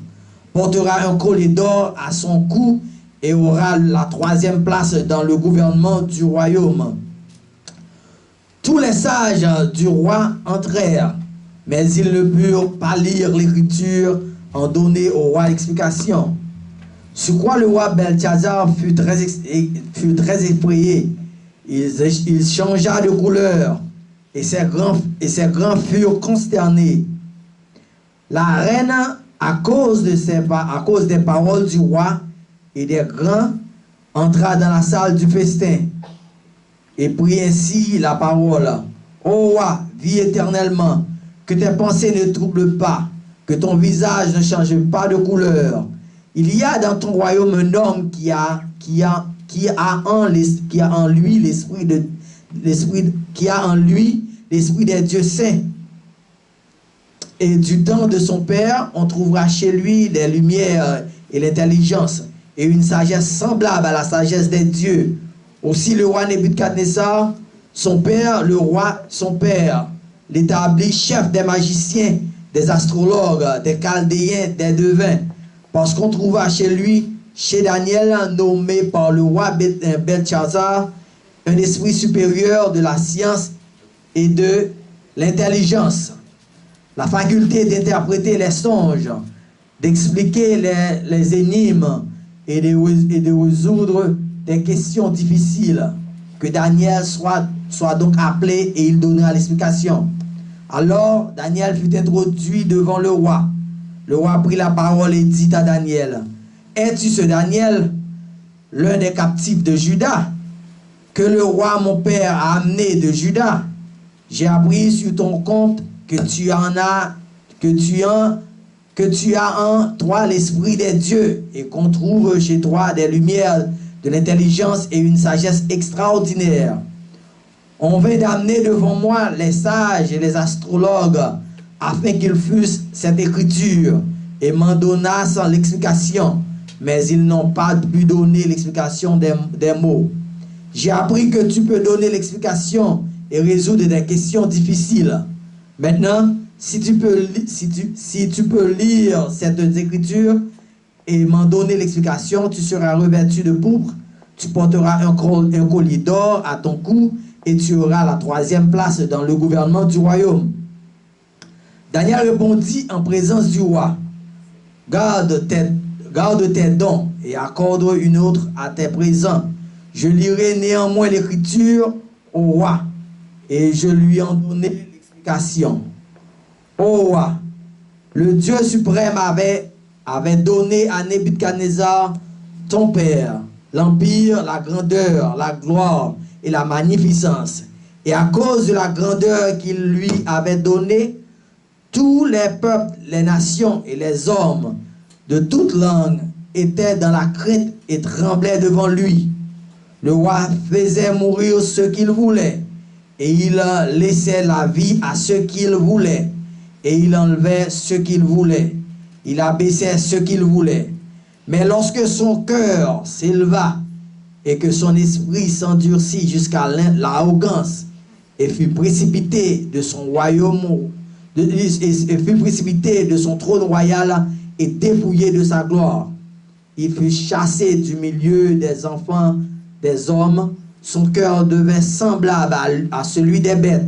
portera un collier d'or à son cou et aura la 3e place dans le gouvernement du royaume. Tous les sages du roi entrèrent, mais ils ne purent pas lire l'écriture en donner au roi l'explication. Sur quoi le roi Belshazzar fut très effrayé. Il changea de couleur et ses grands furent consternés. La reine, à cause des paroles du roi et des grands, entra dans la salle du festin et prit ainsi la parole: Ô roi, vis éternellement, que tes pensées ne troublent pas, que ton visage ne change pas de couleur. Il y a dans ton royaume un homme qui a en lui l'esprit des dieux saints. Et du temps de son père, on trouvera chez lui les lumières et l'intelligence et une sagesse semblable à la sagesse des dieux. Aussi le roi Nebuchadnezzar, son père, l'établit chef des magiciens, des astrologues, des chaldéens, des devins, parce qu'on trouva chez lui, chez Daniel, nommé par le roi Belshazzar, un esprit supérieur de la science et de l'intelligence, la faculté d'interpréter les songes, d'expliquer les énigmes et de résoudre des questions difficiles. Que Daniel soit donc appelé et il donnera l'explication. Alors Daniel fut introduit devant le roi. Le roi prit la parole et dit à Daniel: es-tu ce Daniel, l'un des captifs de Juda, que le roi mon père a amené de Juda? J'ai appris sur ton compte que tu as en toi l'esprit des dieux et qu'on trouve chez toi des lumières de l'intelligence et une sagesse extraordinaire. On vint d'amener devant moi les sages et les astrologues afin qu'ils fussent cette écriture et m'en donnassent l'explication, mais ils n'ont pas pu donner l'explication des mots. J'ai appris que tu peux donner l'explication et résoudre des questions difficiles. Maintenant, si tu peux lire cette écriture et m'en donner l'explication, tu seras revêtu de pourpre, tu porteras un collier d'or à ton cou et tu auras la 3e place dans le gouvernement du royaume. Daniel répondit en présence du roi: garde tes dons et accorde une autre à tes présents. Je lirai néanmoins l'écriture au roi, et je lui en donnerai l'explication. Ô roi, le Dieu suprême avait donné à Nebuchadnezzar, ton père, l'empire, la grandeur, la gloire et la magnificence. Et à cause de la grandeur qu'il lui avait donnée, tous les peuples, les nations et les hommes de toute langue étaient dans la crainte et tremblaient devant lui. Le roi faisait mourir ceux qu'il voulait, et il laissait la vie à ceux qu'il voulait, et il enlevait ceux qu'il voulait. Il abaissait ceux qu'il voulait. Mais lorsque son cœur s'éleva et que son esprit s'endurcit jusqu'à l'arrogance et fut précipité de son royaume, et fut précipité de son trône royal et dépouillé de sa gloire, il fut chassé du milieu des enfants des hommes. Son cœur devint semblable à celui des bêtes,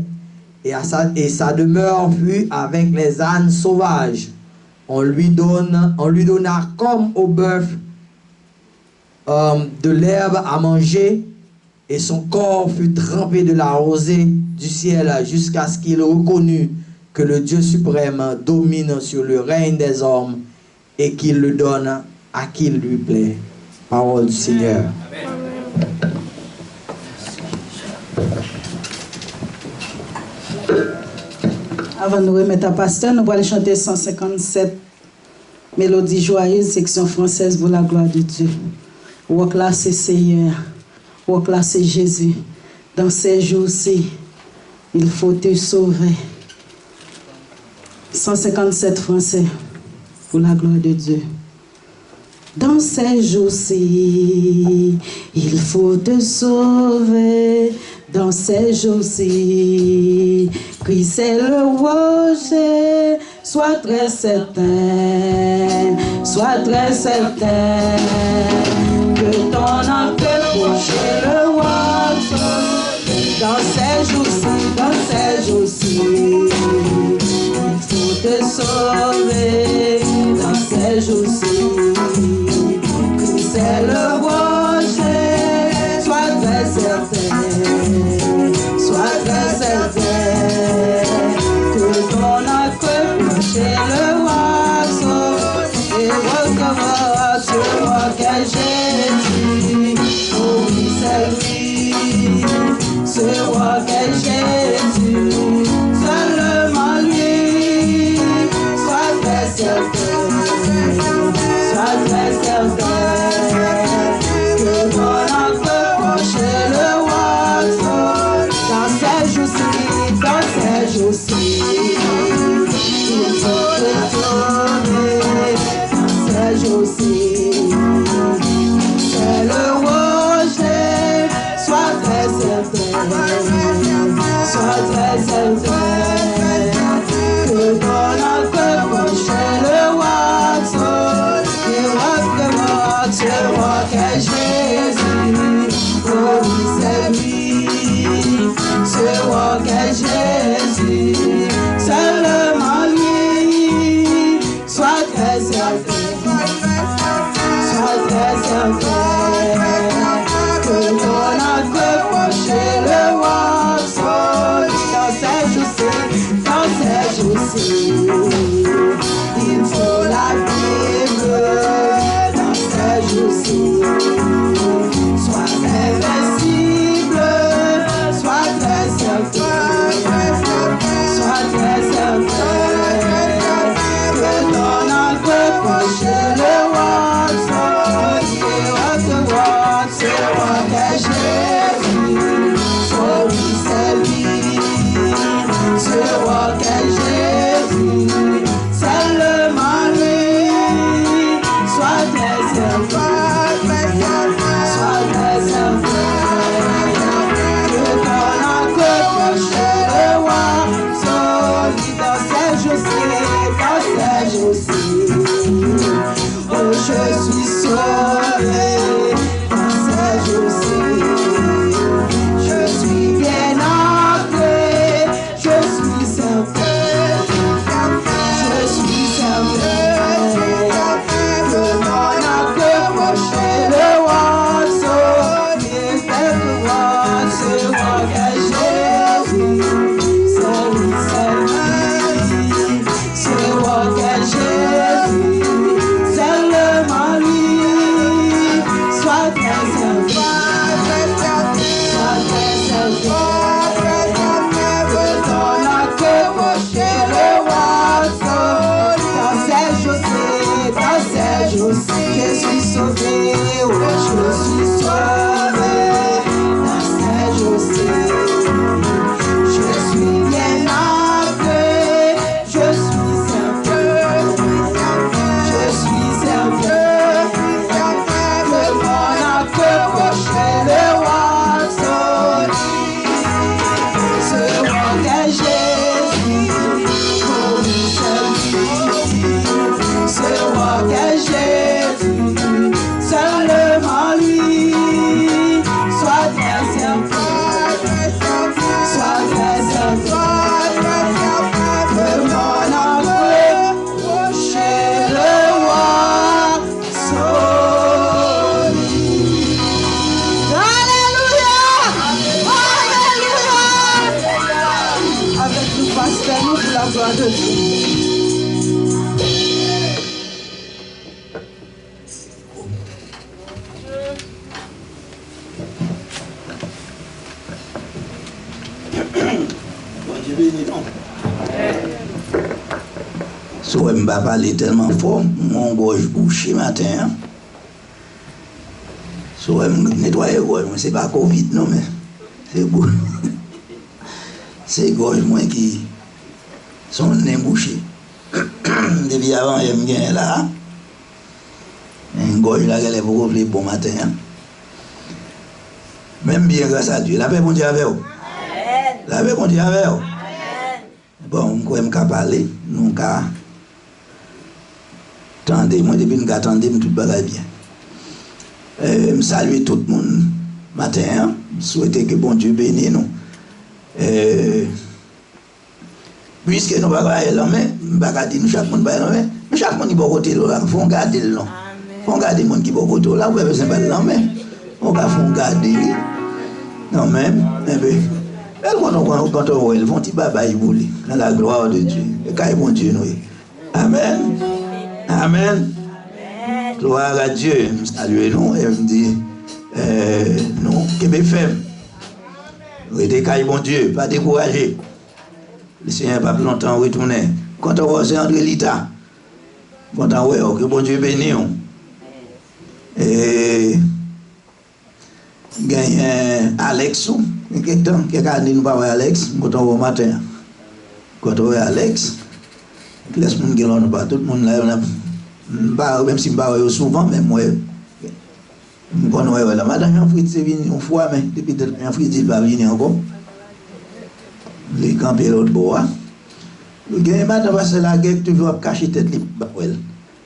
et sa demeure fut avec les ânes sauvages. On lui donna comme au bœuf de l'herbe à manger, et son corps fut trempé de la rosée du ciel jusqu'à ce qu'il reconnût que le Dieu suprême domine sur le règne des hommes et qu'il le donne à qui il lui plaît. Parole du Seigneur. Avant de nous remettre à pasteur, nous allons chanter 157 mélodies joyeuses, section française pour la gloire de Dieu. Walk là, c'est Seigneur. Walk là, c'est Jésus. Dans ces jours-ci, il faut te sauver. 157 français pour la gloire de Dieu. Dans ces jours-ci, il faut te sauver. Dans ces jours-ci, Christ est le rocher. Sois très certain que ton âme peut procher le roi. Dans ces jours-ci, il faut te sauver. Dans ces jours-ci, Christ est le rocher. Sois très certain que ton âme peut procher le roi. Et recommence ce roi qu'est Jésus. Oh oui, c'est lui, ce roi qu'est Jésus. Seulement lui, sois très certain que ton âme peut procher le roi. Dans ces jours-ci, il faut te sauver. Dans ces jours-ci, c'est le rocher. Sois très certain que ton âme peut procher le roi. Il recommande ce roi qu'est Jésus. Oh oui, c'est lui, ce roi qu'est Jésus. Seulement lui, sois très certain que ton âme peut procher le roi. Dans ces jours-ci, il faut la Bible. Dans ces jours-ci, sois invincible, sois très certain que ton âme peut procher le roi. Ce roi qu'est Jésus. Oh oui, c'est lui, ce roi qu'est Jésus. Seulement lui, sois très certain que ton âme peut procher le roi. Dans ces jours-ci, oh je suis sauvé. Dans ces jours-ci, je suis bien ancré, je suis certain que mon âme peut procher le roi. Et suis sauvé, oh, je suis sauvé, dans Saint-José. Je suis bien appelé, je suis serveur, je suis serveur, le monde a fait procher le roi Soli. Ce roi est Jésus, pour nous servir. Ce roi est Jésus, seulement lui. Sois très serveur, sois très serveur. Le monde a fait procher le roi Soli. Alléluia! Alléluia! Avec nous, pasteur, nous pour la gloire de Dieu. So, je ne vais pas parler tellement fort, mon gorge bouché matin. So, je vais nettoyer la gorge, ce n'est pas Covid, non, mais c'est bon. C'est gorge moi qui sont nez bouchés. Depuis avant, je me gagne là. Une gorge là, elle est beaucoup plus bon matin. Même bien grâce à Dieu. La paix, bon Dieu, avec vous. La paix, bon Dieu, avec vous. Bon, je vais parler, nous attendez, moi depuis que j'attendais, tout va bien. Je salue tout le monde matin, je souhaite que bon Dieu bénisse nous. Puisque nous ne pouvons pas aller là, mais je ne peux pas dire que chaque monde va aller là, mais chaque monde qui va côté là, il faut garder le nom. Il faut garder les gens qui vont côté là, vous pouvez pas aller là, mais on va garder. Non, même, quand on voit, ils vont dire bye bye, dans la gloire de Dieu. Et quand ils vont Dieu, nous. Amen. Amen. Gloire à Dieu. Saluez-nous et me dit, nous, Québec FM. Restez caille bon Dieu, pas décourager. Le Seigneur n'a pas plus longtemps retourner. Quand on voit, c'est André Lita. Quand on voit, que bon Dieu bénisse. Et gagne Alex. Quelqu'un qui a dit nous pas voir Alex, quand on voit matin. Quand on voit Alex, laisse mon gars là, pas tout le monde là. Même si je ne parle pas souvent, mais moi, je connais la madame Jean-Fritz est venu une fois, mais depuis que Jean-Fritz n'est pas venu encore. Les camper l'autre bois. Le gars, madame, parce que la guerre, tu veux cacher tête libre.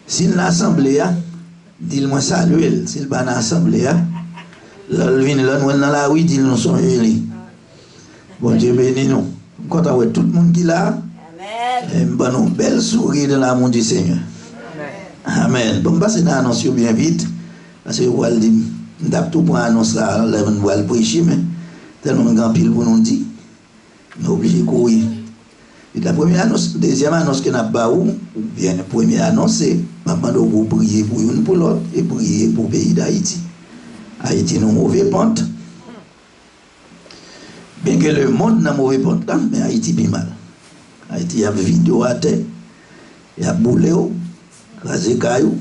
Si l'assemblée, dis-moi saluer. Si le ban assemblée, là, il vient là, nous dans la rue, dis nous sommes élus. Bon Dieu bénis nous. Quand on voit tout le monde qui est là, bon, nous belle sourire dans l'amour du Seigneur. Amen. Bon, passer dans l'annonce bien vite, parce que vous allez dire, nous avons tout pour annoncer là, nous allons prêcher, mais tellement grand pile pour nous dire, nous sommes obligés de courir. Et la première annonce, deuxième annonce que nous avons, ou bien la première annonce, c'est, maintenant, vous prier pour une pour l'autre et prier pour le pays d'Haïti. Haïti nous mauvais pente. Bien que le monde n'a mauvais pente là, mais Haïti bien mal. Haïti a vidéo à terre, il y a boulé, rasé caillou,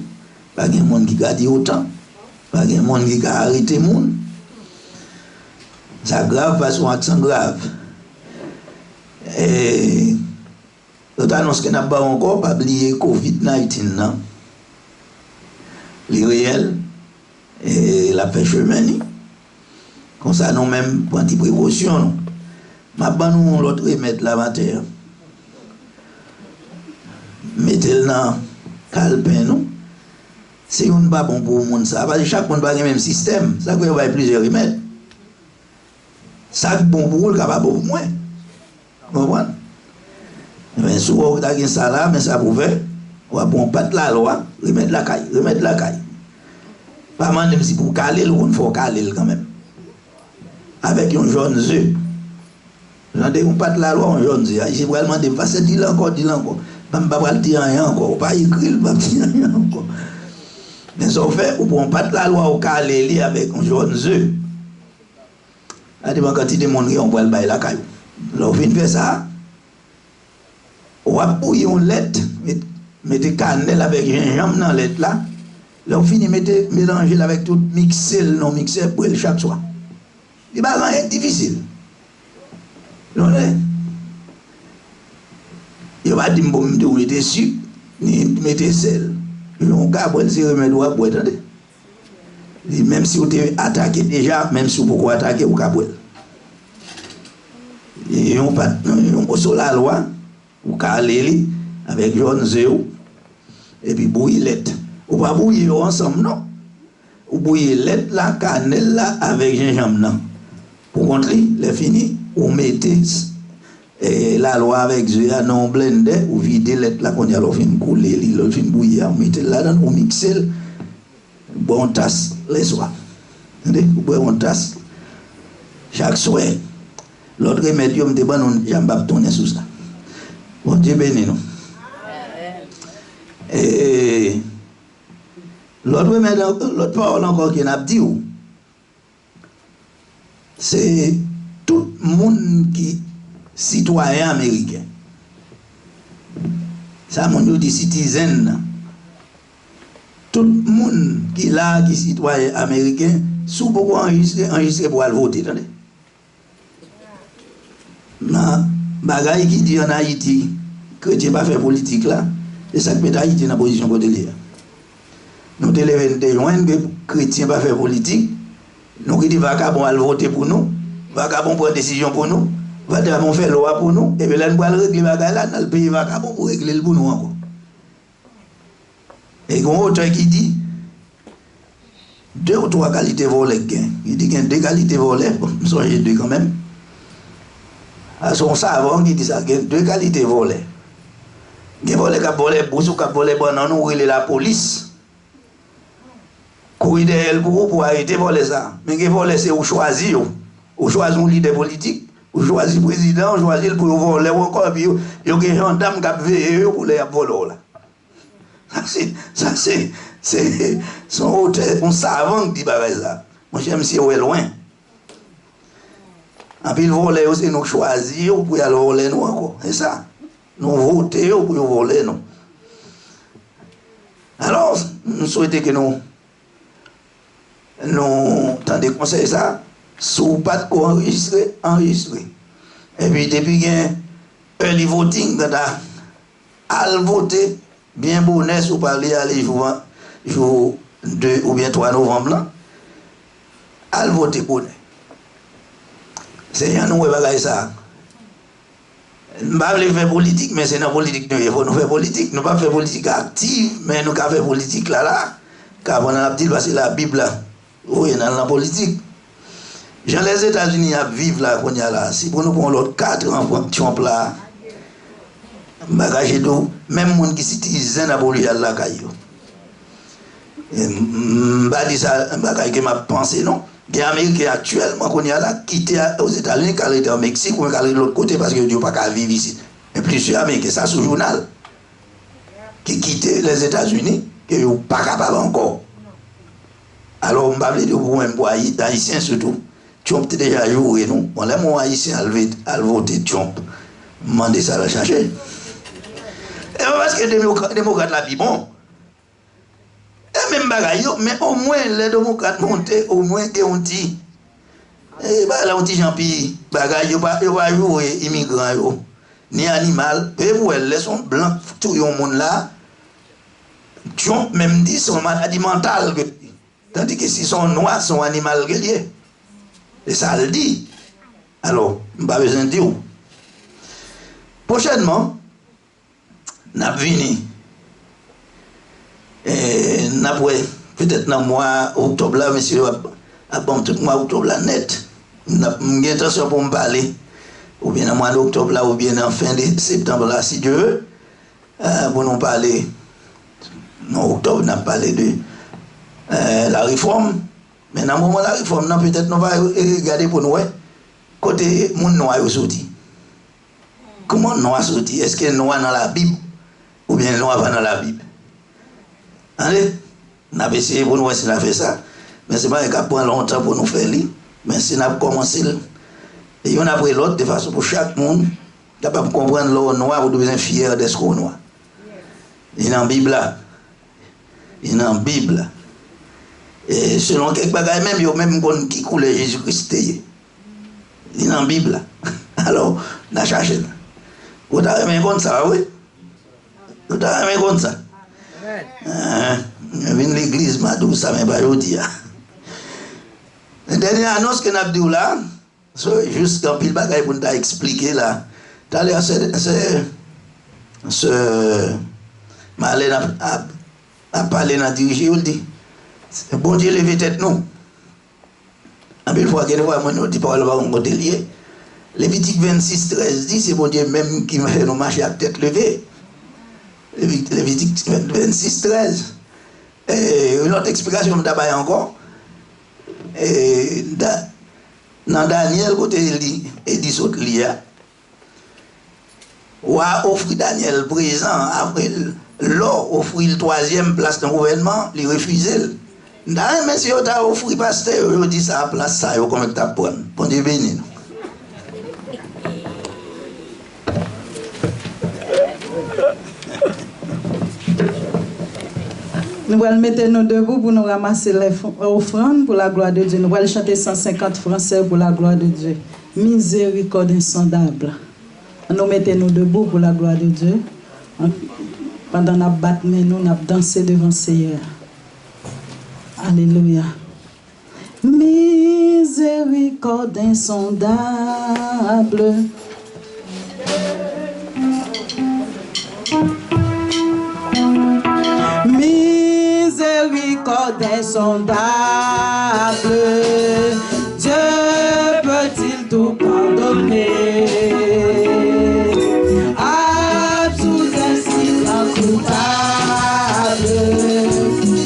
pas de monde qui garde autant, pas de monde qui a arrêté le monde. Ça grave parce qu'on accent grave. Et l'autre annonce que n'a pas encore, pas oublier Covid-19 non. Les réels et la fait chemin. Comme ça, nous même prendre des précautions. Ma ban nous l'autre remettre la matière. Mettez-le dans calepin, non? C'est un pas bon pour le monde ça. Parce que chaque monde n'a pas le même système. Ça veut dire plusieurs remèdes. Ça bon pour le capable pour moi. Vous comprenez? Mais souvent, vous avez ça là, mais ça pouvait. On va bon pas de la loi, remettre la caille, remettre la caille. Pas même si pour caler, il faut caler quand même. Avec un jaune œuf. J'entends on pas de la loi, un jaune œuf. J'ai vraiment dit, va se dire encore, dis-le encore. Je ne vais pas dire rien encore, pas écrire, je ne vais pas dire rien encore. Mais ça fait, on ne pas de la loi au caler avec un jaune œuf. Il y a des quantité de monde qui ont le bail la caille. Là, on vient faire ça. On va bouillir une lettre, mettez cannelle avec gingembre dans la lettre là. Là, on finit de mélanger avec tout, mixer le non mixé pour chaque soir. Il n'y a rien de difficile. Non, il va dire que vous mettez sucre, ni mettez sel. On va boire le remède ou boire, attendez. Même si vous êtes attaqué déjà, même si vous pouvez attaquer, vous pouvez boire. Et on va sur la loi, vous pouvez aller avec jaune zéro, et puis bouillir l'aide. Vous ne pouvez pas bouillir ensemble, non. Vous bouillez l'aide, la cannelle là, avec gingembre, non. Pour contrer, les fini, vous mettez la loi avec zéro, non blender, vous videz l'aide là, qu'on y a le fin couler, le fin bouillir, vous mettez là-dedans, vous mixez, bon tasse les soirs. Vous boivez une tasse chaque soir. L'autre médium de bon, on n'a pas tourné sur ça. Bon Dieu béni nous. Et l'autre parole encore qu'il a dit, c'est tout le monde qui citoyen américain. Ça, mon dit citizen. Tout le monde qui là, qui est citoyen américain, sous beaucoup enregistré pour aller voter. Attendez. Non, bagaille qui dit en Haïti, que tu n'as pas fait politique là, c'est ça qui met Haïti dans la position côté là. Nous te levons de loin que chrétien pas faire politique, nous qui dit vagabond aller voter pour nous, vagabond prendre décision pour nous, vagabond faire loi pour nous, et puis là nous allons régler bagaille là dans le pays vagabond pour régler le pour nous encore. Et il y a un auteur qui dit 2 ou 3 qualités volées. Il dit qu'il y a 2 qualités volées, nous sommes 2 quand même. À son savant qui dit ça, il y a 2 qualités volées. Il y a volé qui a volé bouche ou qui a volé banane, nous il est la police. Courir derrière pour arrêter voler ça. Mais qui volé c'est ou choisir. Ou choisir un leader politique, ou choisir le président, ou choisir pour voler encore. Puis il y a des gendarmes qui ont veillé pour les voler là. Ça c'est son auteur, un savant qui dit ça. Moi j'aime si on est loin. En plus, voler, c'est nous choisir pour aller voler nous encore. C'est ça. Nous voter pour voler nous. Alors, nous souhaitons que nous tendez conseil ça, sous pas de quoi enregistrer. Et puis, depuis qu'il y a early voting, à voter, bien bonnet, si vous parlez à jour 2 ou bien 3 novembre, là, à voter bonnet. C'est un nous bagaille ça. Nous ne pas faire politique, mais c'est dans la politique nous. Il faut nous faire politique. Nous ne pas faire politique active, mais nous avons fait politique là. Car on a dit parce que la Bible là, oui, dans la politique. Dans les États-Unis, vivent là, qu'on y a là. Si pour nous prenons l'autre 4 ans, Trump là, bagage d'eau, même les gens qui citoyens à politique là, caillou. Je ne pas dire ça, bagage que m'a pensé non. Les Américains actuellement qu'on y a là, quitté aux États-Unis, quand ils étaient au Mexique ou quand ils étaient de l'autre côté parce que Dieu n'a pas vivre ici. Mais plusieurs Américains, ça sous journal, qui quittent les États-Unis, qui n'ont pas capable encore. Alors, on ne va pas dire pour les Haïtiens surtout. Trump a déjà joué, nous. On a mon Haïtien à voter Trump. Demandez ça à la chercher. Et parce que les démocrates là, puis bon. Et même bagaille, mais au moins les démocrates montent, au moins qu'ils ont dit. Et bah là on dit Jean-Pierre, bagaille, ils va jouer immigrants, ni animal, et vous les sont blancs, tout le monde là. Trump même dit son maladie mentale. Tandis que si sont noirs, sont animal liés. Et ça le dit. Alors, je n'ai pas besoin de dire. Prochainement, nous allons venir. Et peut-être dans le mois octobre là, monsieur, bon, tout le mois octobre là, net. J'ai intention pour me parler, ou bien dans le mois d'octobre là, ou bien en fin de septembre là, si Dieu veut, pour nous parler. En octobre, nous allons parler de la réforme. Mais dans le moment de la réforme, peut-être nous allons regarder pour nous, côté mon noir est sorti. Comment noir sorti? Est-ce que noir dans la Bible, ou bien noir pas dans la Bible? Allez, on a essayé pour nous si on a fait ça, mais ce n'est pas un cas pour longtemps pour nous faire lire, mais si on a commencé, et on a pris l'autre de façon pour chaque monde, capable de comprendre l'eau noir, vous devez être fier d'être noir. Il y a une Bible là. Il y a une Bible là. Et selon quelques bagages, même, il y a même qui coulait Jésus-Christ. Il est dans la Bible. Alors, on a cherché. Vous avez aimé comme ça, oui? Vous avez aimé comme ça? Je viens de l'église, je dis ça, mais pas aujourd'hui. La dernière annonce que nous avons dit là, c'est juste un pile bagaille pour nous expliquer là. Tout à l'heure, Marlène a parlé, a dirigé, il dit, bon Dieu, levez tête nous. En plus, il faut que nous dit pas on côté lié. Lévitique 26, 13 dit, c'est bon Dieu même qui m'a fait nous marcher à tête levée. Lévitique 26, 13. Et une autre explication, je encore. Et dans Daniel, côté il dit saute lia. Ou a offert Daniel présent, après l'or offrir le troisième place dans le gouvernement, il refusait. Dans mais si on t'a offert pasteur, on dit ça à place ça, on comment t'as prendre. Bon Dieu béni. Nous allons mettre nous debout pour nous ramasser les offrandes pour la gloire de Dieu. Nous allons chanter 150 français pour la gloire de Dieu. Miséricorde insondable. Nous mettons nous debout pour la gloire de Dieu. Pendant que nous battons, nous dansons devant le Seigneur. Alléluia. Miséricorde insondable. Miséricorde insondable, Dieu peut-il tout pardonner? Absous ainsi coupable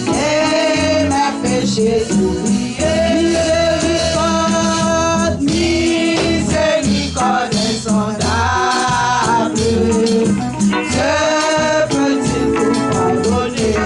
et mes péchés oubliés. Miséricorde, miséricorde insondable, Dieu peut-il tout pardonner?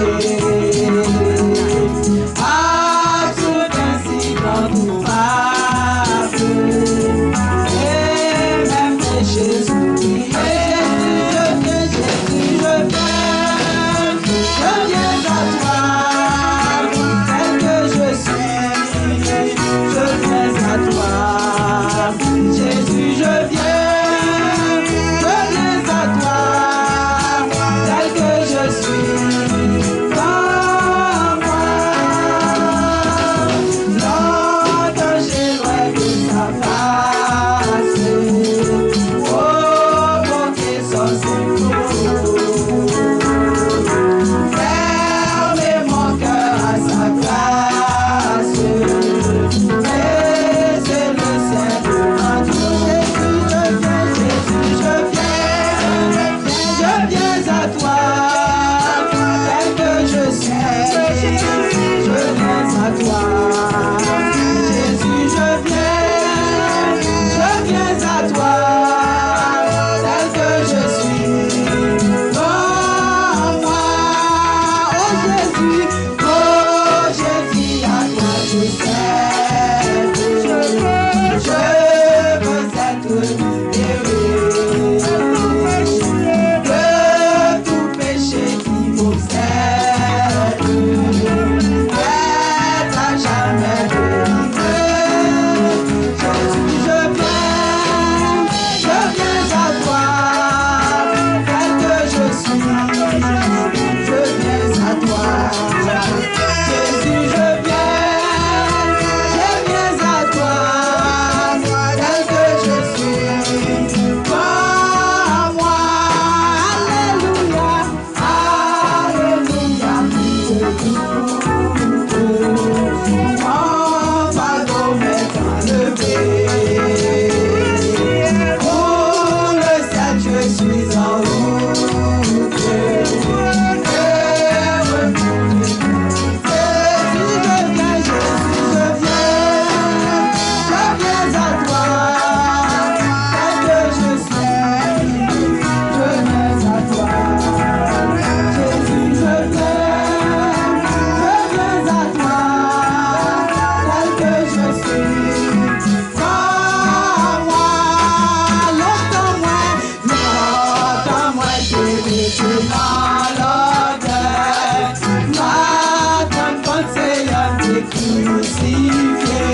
crucifié.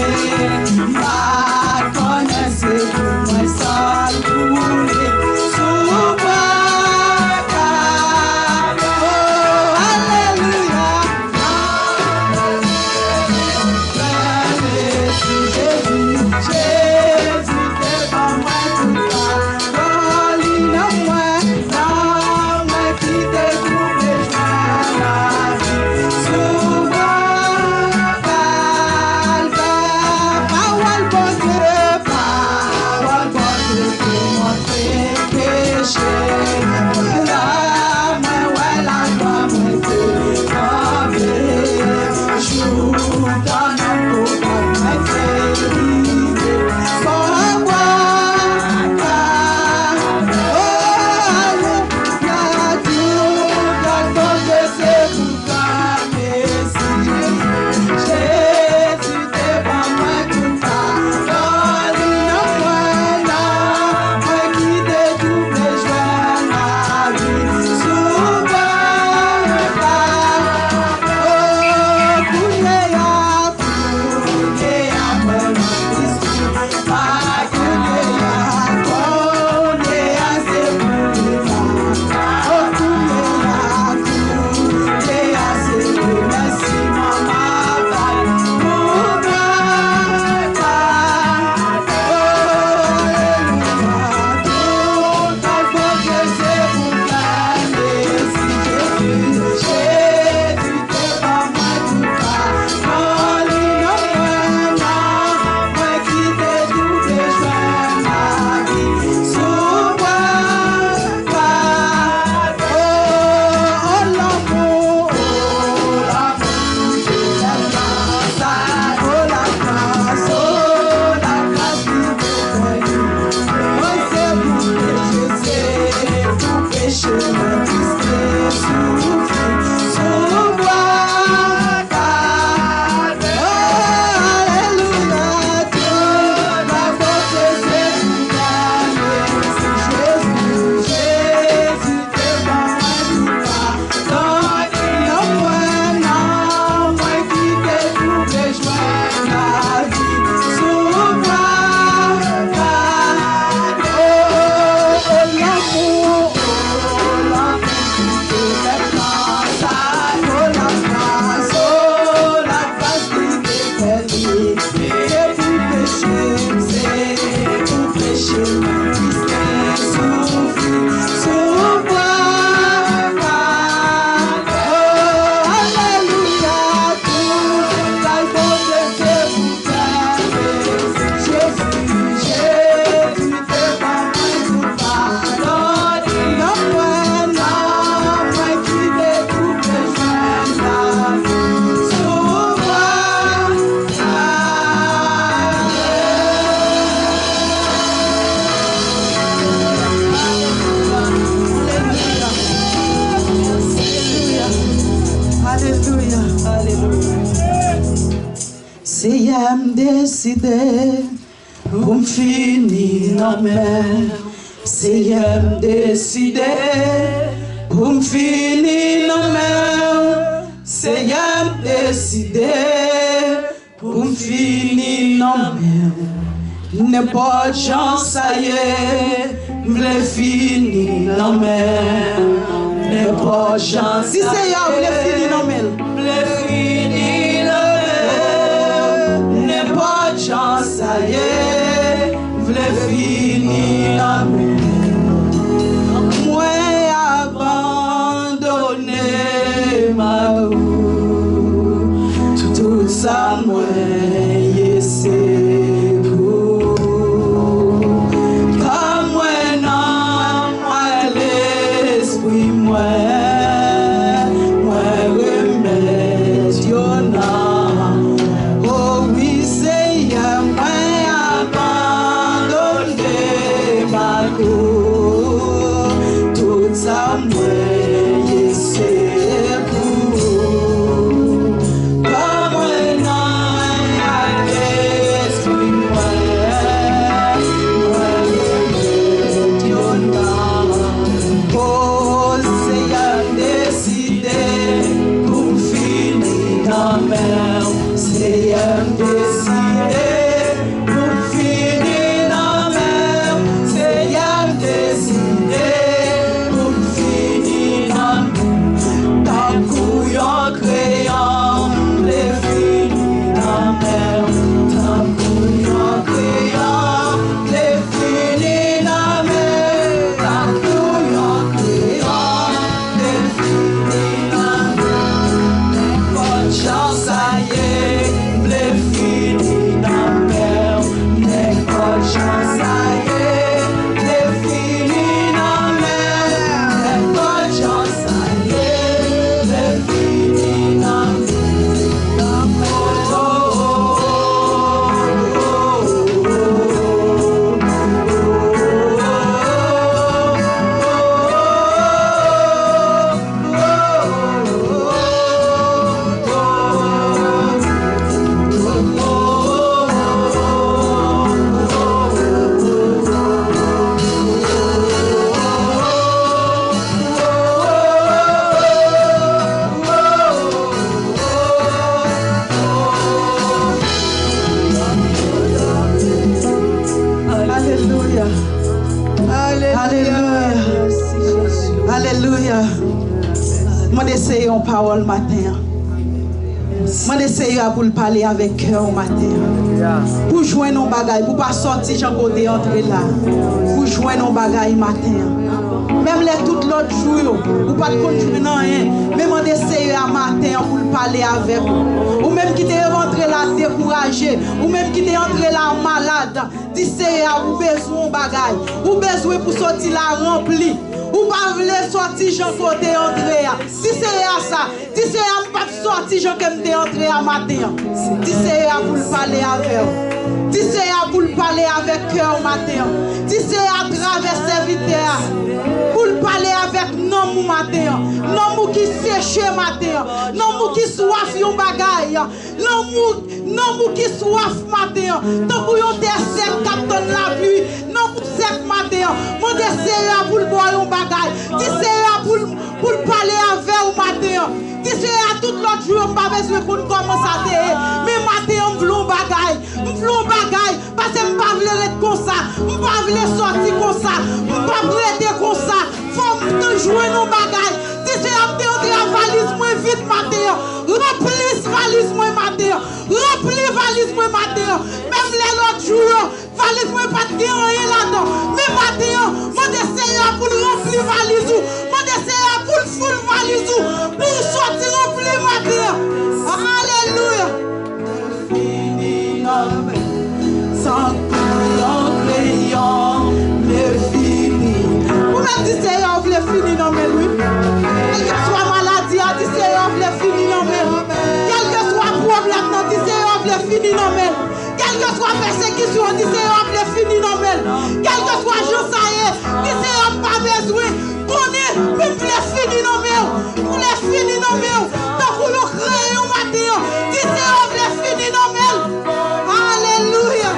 Pas connaissez vous moi seul coulé sous bois. Oh, alléluia. Jésus, t'es pas moi tout ça. Colline moi, non, moi qui t'ai trouvé, je la vie. Souvent, calvaire, parole bon Dieu, pour montrer péché. Là, moi, ouais, la gloire, moi, t'es tombé. Joue dans nos coups, moi, t'es livré. Sans boire, Seigneur me décidé pour me finir dans mer. Seigneur me décidé pour me finir dans mer. Seigneur me décidé pour me finir dans mer. N'importe chance ça y est, m'le finir dans mer. N'importe chance. Si Seigneur m'le finir dans mer, m'le finir dans mer. N'importe chance ça y est, m'le finir dans mer. Moi abandonné ma route, tout ça moi c'est pour. Comme moi non, moi l'esprit moi remède non. Oh oui Seigneur, moi abandonné ma route, tout ça moi c'est pour. Comme moi non, Alléluia. Alléluia. Moi d'essayer en parole matin. Moi d'essayer pour parler avec cœur matin. Pour jouer nos bagailles, pour pas sortir j'en côté entrer là. Pour jouer nos bagailles matin. Même les tout l'autre jour, ou pas de conduire non rien. Même on essaye à matin pour parler avec vous. Ou même qui t'est rentré là découragé, ou même qui t'est entré là malade. D'essayer à vous besoin de bagaille, ou besoin pour sortir là rempli. Ou pas voulez sortir j'en côté entrer. D'essayer à ça, d'essayer à pas sortir j'en comme t'es entré à matin. D'essayer à vous parler avec vous. D'essayer à vous parler avec cœur matin. D'essayer à traverser vite. Pour parler avec non matin, non qui sèche matin, non qui soif yon bagay, non qui soif matin, tant pour yon sec capton la pluie, non pour sec matin, mon désir pour boire yon bagay, désir pour parler avec ou matin, désir à tout l'autre jour, on pas besoin qu'on commence à dire, mais matin on vlon bagay, parce que on pas vouloir être comme ça, on pas vouloir sortir comme ça, on pas vouloir être comme ça. Faut te jouer nos bagailles. D'ici à entrer à valise moins vite matin. Remplis valise moins matin. Remplis valise moins matin. Même les autres jours, valise moins pas de rien là-dedans. Mais matin, mon dessin pour remplir valise. Mon dessin pour full valise. Pour sortir remplir matin. Alléluia. Fini sans crayon, mais fini. Vous même dites on veut finir non mais lui. Quelle que soit maladie, on dit on veut finir non mais. Quel que soit problème, on dit on veut finir non mais. Quelle que soit persécution, on dit on veut finir non mais. Quel que soit jour ça y est, dit on pas besoin. Connaît, même voulez finir non mais. Voulez finir non mais. Donc vous le créez au matin. Dit on veut finir non mais. Alléluia.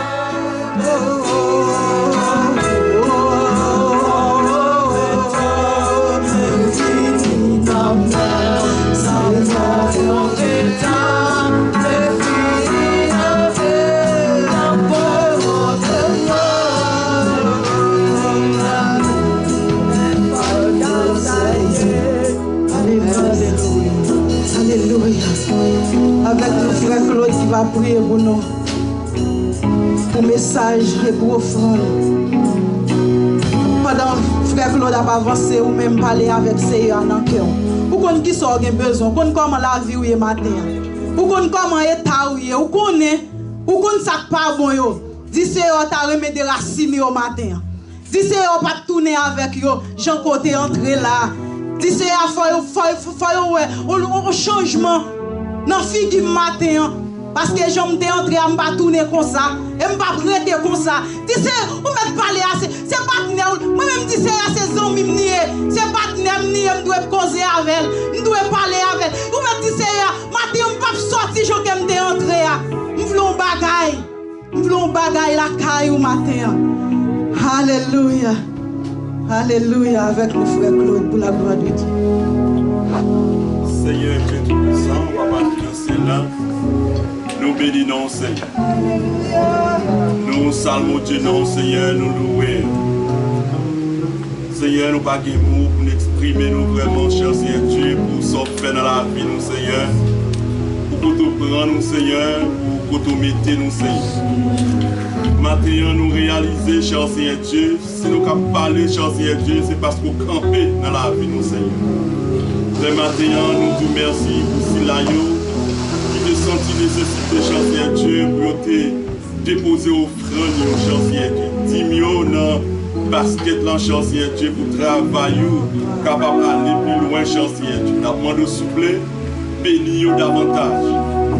Avec le frère Claude qui va prier pour nous. Pour message et pour offrande. Pendant que frère Claude a avancé ou même parler avec Seigneur dans le cœur. Ou qu'on qui sort un besoin, ou qu'on comment la vie ou est matin. Ou qu'on comment état ou est, ou qu'on ça pas bon yo. Dis Seigneur t'a remis des racines au matin. Dis Seigneur pas tourner avec yo, Jean côté entrer là. Dis Seigneur faut un changement. Dans figure matin parce que j'aime entrer à me tourner comme ça et me pas prêter comme ça. Dis ou me parler assez c'est partenaire moi même dis c'est ses amis nier c'est partenaire nier me doit causer avec elle me doit parler avec ou me dis c'est matin me pas sortir je que me entrer me vlon bagay la caille au matin. Alléluia. Alléluia avec le frère Claude pour la gloire de Dieu. Seigneur Dieu Tout-Puissant, Papa Dieu là, nous bénissons Seigneur. Nous saluons Dieu, non Seigneur, nous louons. Seigneur, nous pas de mots pour nous exprimer nous vraiment, cher Seigneur Dieu, pour ce qu'on fait dans la vie, nous Seigneur. Pour tout prendre, nous Seigneur, pour tout mettre, nous Seigneur. Maintenant, nous réaliser, cher Seigneur Dieu, si nous pouvons parler, cher Seigneur Dieu, c'est parce qu'on campe dans la vie, nous Seigneur. Le matin, nous vous remercions pour Silayo qui te sentit nécessité, cher Seigneur Dieu, pour te déposer offrande, cher Seigneur Dieu. Dis-moi dans le basket, cher Seigneur Dieu, pour travailler, capable d'aller plus loin, cher Seigneur Dieu. Nous demandons souple, bénis davantage.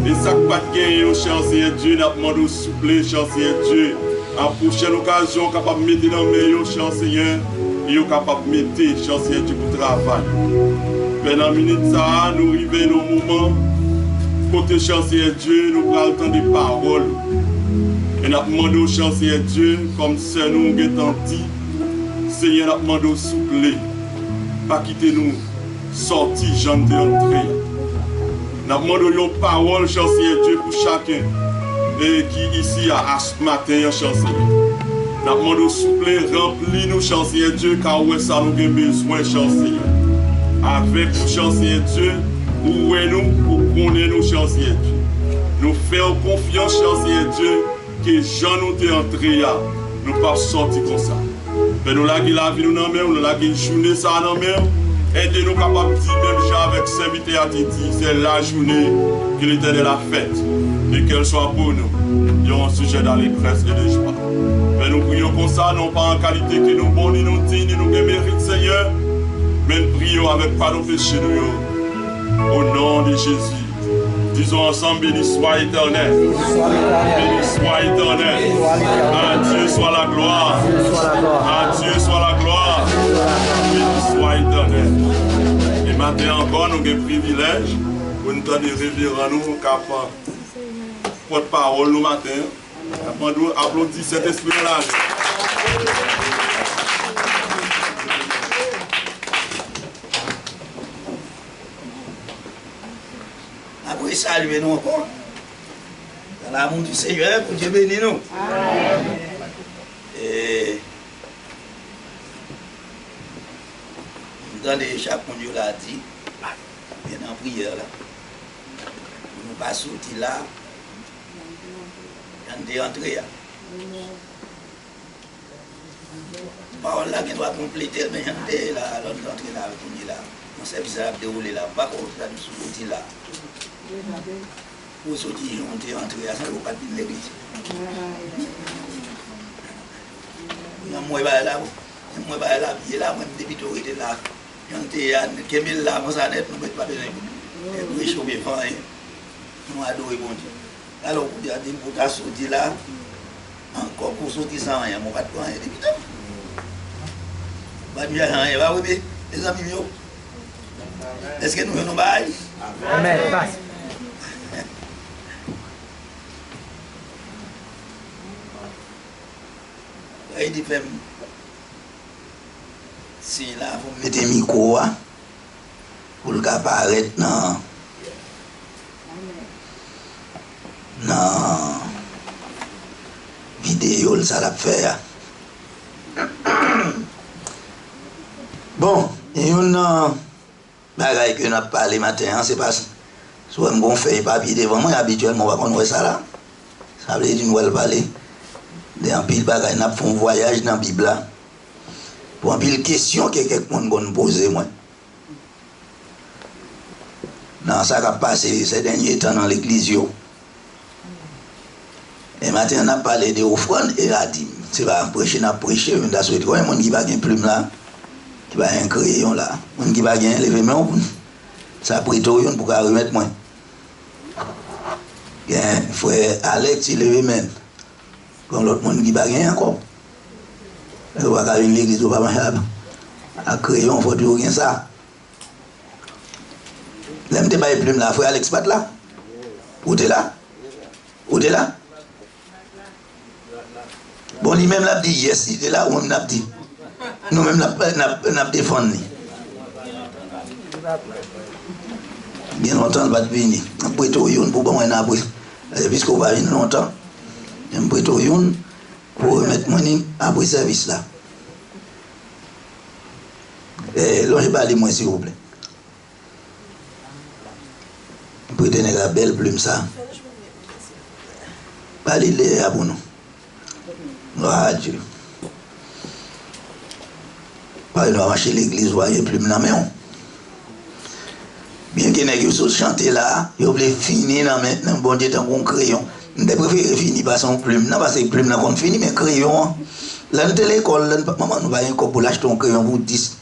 Et ça ne pas gagner, cher Seigneur Dieu, nous demandons souple, cher Seigneur Dieu. En prochaine occasion, capable de mettre dans le meilleur, cher Seigneur, et capable de mettre, cher Seigneur Dieu, pour travailler. Pendant la minute, ça, nous arrivons au moment, côté cher Seigneur Dieu, nous prenons le temps des paroles. Et nous demandons au cher Seigneur Dieu, comme c'est nous qui avons dit, Seigneur, nous demandons souple, pas quitter nous, sortir, j'en ai entré. Nous demandons une parole, cher Seigneur Dieu, pour chacun et qui ici à ce matin, cher Seigneur. Nous demandons souple, remplis-nous, cher Seigneur Dieu, car où est ça nous avons besoin, cher Seigneur. Avec nous, cher Seigneur Dieu, où est nous pour connaître nous, cher Seigneur Dieu. Nous faisons confiance, cher Seigneur Dieu, que Jean nous est entré là, nous ne pas sortir comme ça. Mais nous l'avons la vie, nous n'en même, nous l'avons journée ça dans même. Aidez-nous capables de dire, même Jean avec serviteur à Titi, c'est la journée qu'il était de la fête. Et qu'elle soit pour nous. Il y a un sujet d'allégresse et de joie. Mais nous prions comme ça, non pas en qualité que nous bons, ni nous dignes, ni nous mérites, Seigneur. Mais nous prions avec pardon péché nous. Au nom de Jésus. Disons ensemble, béni soit éternel. Béni soit éternel. À Dieu soit la gloire. À Dieu soit la gloire. Béni soit éternel. Et maintenant encore, nous avons un privilège pour nous donner révérend nous capables. Porte-parole le matin. Applaudis cet esprit-là. Après, saluer nous encore. Dans l'amour du Seigneur, pour Dieu bénisse nous. Et dans les chaque monde l'a dit, bien en prière là. Nous pas sortir là. On est entré là. Parole là qui doit compléter, mais on est là, l'autre entrée là, on est là. On sait que ça va dérouler là. Par contre, ça nous sortir là. Pour sortir, on est entré là, ça ne va pas de l'église. Il y a moi là, moi là, il est là, moi depuis tout était là. On est à Kemil là, moi ça net, nous ne pas besoin de réchauffer, nous adorer bon Dieu. Alors, vous dites, pour ta sortir là, encore pour sortir sans rien, on va te prendre des pitons. Bah, bien, rien, va, oui, les amis, est-ce que nous venons bail? Amen. Passe. Il dit, si là, vous mettez un micro, pour le cas apparaître, non. Non. Vidéo, ça l'a fait. Bon, il y a une bagaille que nous avons parlé matin, c'est pas soit un bon fait papier devant moi, habituellement, on va connaître ça là. Ça veut dire nous allons parler d'un pile bagaille, nous avons fait un voyage dans la Bible là. Pour un pile question que quelqu'un va nous poser, moi. Dans ça qui a passé ces derniers temps dans l'église. Et maintenant, on a parlé de offrande et la dîme. C'est pas prêcher, on a prêché, on a souhaité. Il y a des gens qui va une plume là, qui va un crayon là, des gens qui va lever main, ça prête au yon pour remettre moi. Il y a un frère Alex qui lève main, comme l'autre monde qui va gagner encore. Il va aller à l'église, il va manger à crayon, il faut toujours gagner ça. Là, je ne pas plume là, frère Alex, pas là. Où tu es là? Où tu es là? Bon, lui-même l'a dit, yes, il est là où on l'a dit. Nous-mêmes l'a défendu. Bien longtemps, il va venir. Après tout, il pour bon, puisqu'on va venir longtemps, après tout, pour remettre mon après service là. Et là, je vais aller, moi, s'il vous plaît. Pour tenir la belle plume, ça. Parlez-les à vous, nous. Gloire à Dieu. Pas de marcher l'église, voyez plus de la main. Bien qu'il y ait des chanter là, il voulait finir dans bon Dieu dans un crayon. Je préfère finir par son plume. Non, parce que plume n'a pas fini, mais crayon. Là, dans l'école, maman nous va un pour l'acheter un crayon pour 10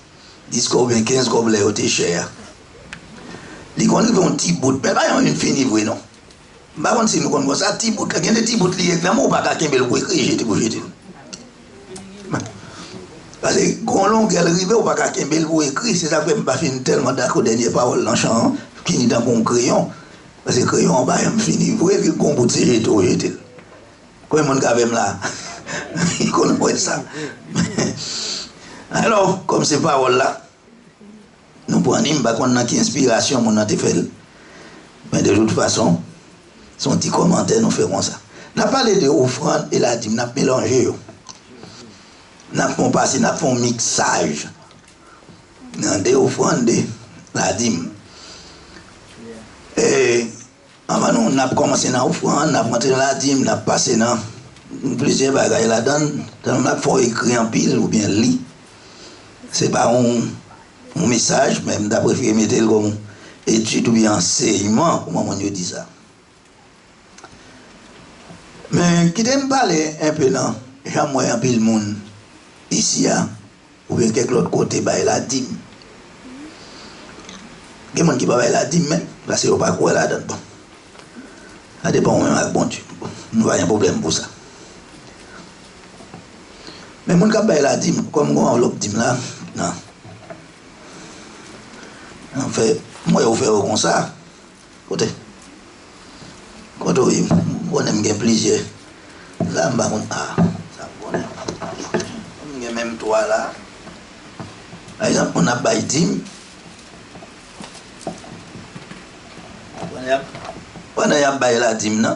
cobles, 15 cobles, c'est cher. Les gens ont un petit bout, mais pas une fini, oui, non. Par contre, si nous avons ça, petit bout, il y a des petits bouts liés, mais on ne va pas jeter pour écrire. Parce que quand on arrive, on ne va pas jeter pour écrire, c'est ça que je ne suis pas tellement d'accord dernière parole dans le champ, qui est dans mon crayon. Parce que le crayon, on va finir, vous voyez, qu'on peut se jeter. Quand on est même là, il connaît ça. Alors, comme ces paroles-là, nous prenons une inspiration, mon fait. Mais de toute façon, son petit commentaire, nous ferons ça. On a parlé de offrande et la dîme, on a mélangé. Nous avons passé, nous avons un mixage dans des offrandes de la dîme. Et avant nous, on a commencé dans l'offrande, on a rentré dans la dîme, on a passé dans plusieurs bagages là-dedans. On a fait écrire en pile ou bien lire. Ce n'est pas un message, même d'après préféré mettre comme étude ou bien enseignement, comment on dit ça. Mais qui t'aime parler un peu là, j'aimerais un peu le monde ici, ou bien quelque autre côté, bah, la dîme. Il y a des gens qui ne parlent pas la dîme, parce qu'ils ne pas quoi là-dedans. Ça dépend même avec bon Dieu. Nous n'avons pas de problème pour ça. Mais les gens qui parlent la dîme, comme on enveloppe dîme là, non. En fait, moi, je fais comme ça. Côté. Quand on aime bien plaisir, là, on va ça connaît. On a même toi là. Par exemple, on a bail dîme. On a bail la dîme, non?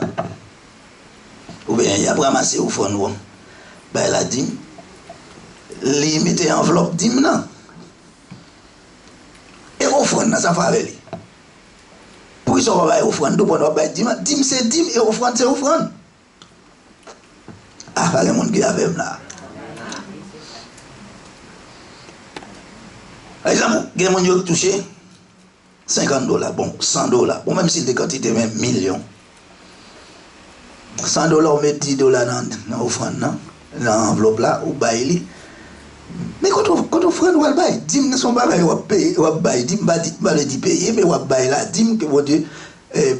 Ou bien, il y a ramassé au fond, bail la dîme. Limiter enveloppe dîme, non? Et au fond, ça va avec lui. Pour ils sont pas offrande, pour nous pas dîme, dîme c'est dîme et offrande c'est offrande. Ah, pas les monde qui avec là. Par exemple, il y a des gens qui touché $50, bon, $100, bon, même si des quantités, même millions. $100, on met $10 dans l'offrande, dans l'enveloppe là, ou bail. Mais quand on fait un bail, dîme ne sont pas bail, on bail, dîme pas le dit payer, mais on bail là, dîme que vous dites,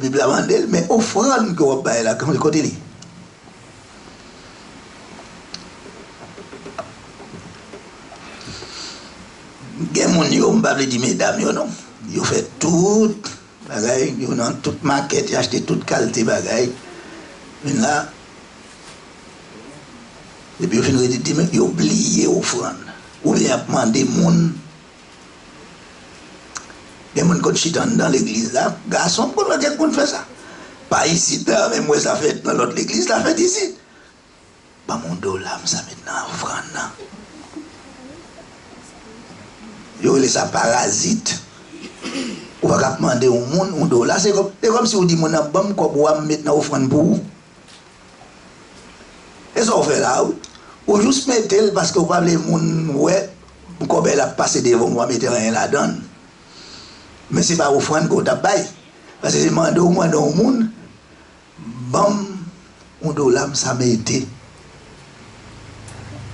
Bible a vendé, mais offrande que on bail là, comme le côté là. Il y a des gens qui ont dit, mesdames, ils ont fait tout, ils ont toute maquette, ils ont acheté toute qualité de bagaille. Mais là, depuis qu'ils ont dit, ils ont oublié l'offrande. Ou bien demander des gens. Des gens qui sont dans l'église là, garçons, pourquoi dire qu'on fait ça? Pas ici, mais moi ça fait dans l'autre église, ça fait ici. Pas mon dollar, ça maintenant, l'offrande. Yo les a parasites. On va demander au monde un dollar. C'est comme si on dit mon abam qu'on va mettre dans offrande pour vous. Et ça on fait là. Ou juste mettre parce que vous parlez de monde ouais qu'on va passer devant moi mettre rien là-dedans. Mais c'est pas offrande qu'on t'a bail. Parce que c'est demander au moins dans le monde. Bam un dollar ça m'a été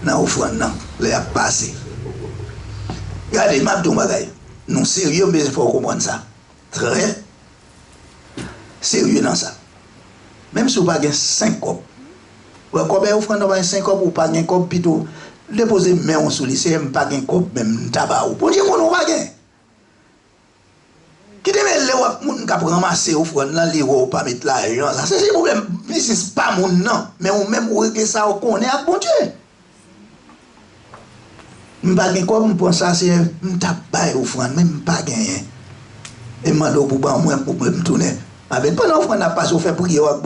dans offrande là, les a passé. Regardez, ma tout bagaille. Nous sérieux, mais il faut comprendre ça. Très sérieux dans ça. Même si vous n'avez pas 5 copes. Combien vous prenez 5 copes ou pas un cop, plutôt déposer main sur lui, c'est pas un cop, même tabac. Pour dire qu'on n'a pas gagné. Qui te met les gens qui ont ramassé au front, là, les gens pas mettre l'argent. Ça, c'est le problème. C'est pas mon nom. Mais on même régler ça, on connaît à bon Dieu. Je ne sais pas comment ça, c'est un tabac au front, même pas gagné. Et je pour moi pour me tourner. Avec pas l'offrande, on n'a pas fait pour qu'il y ait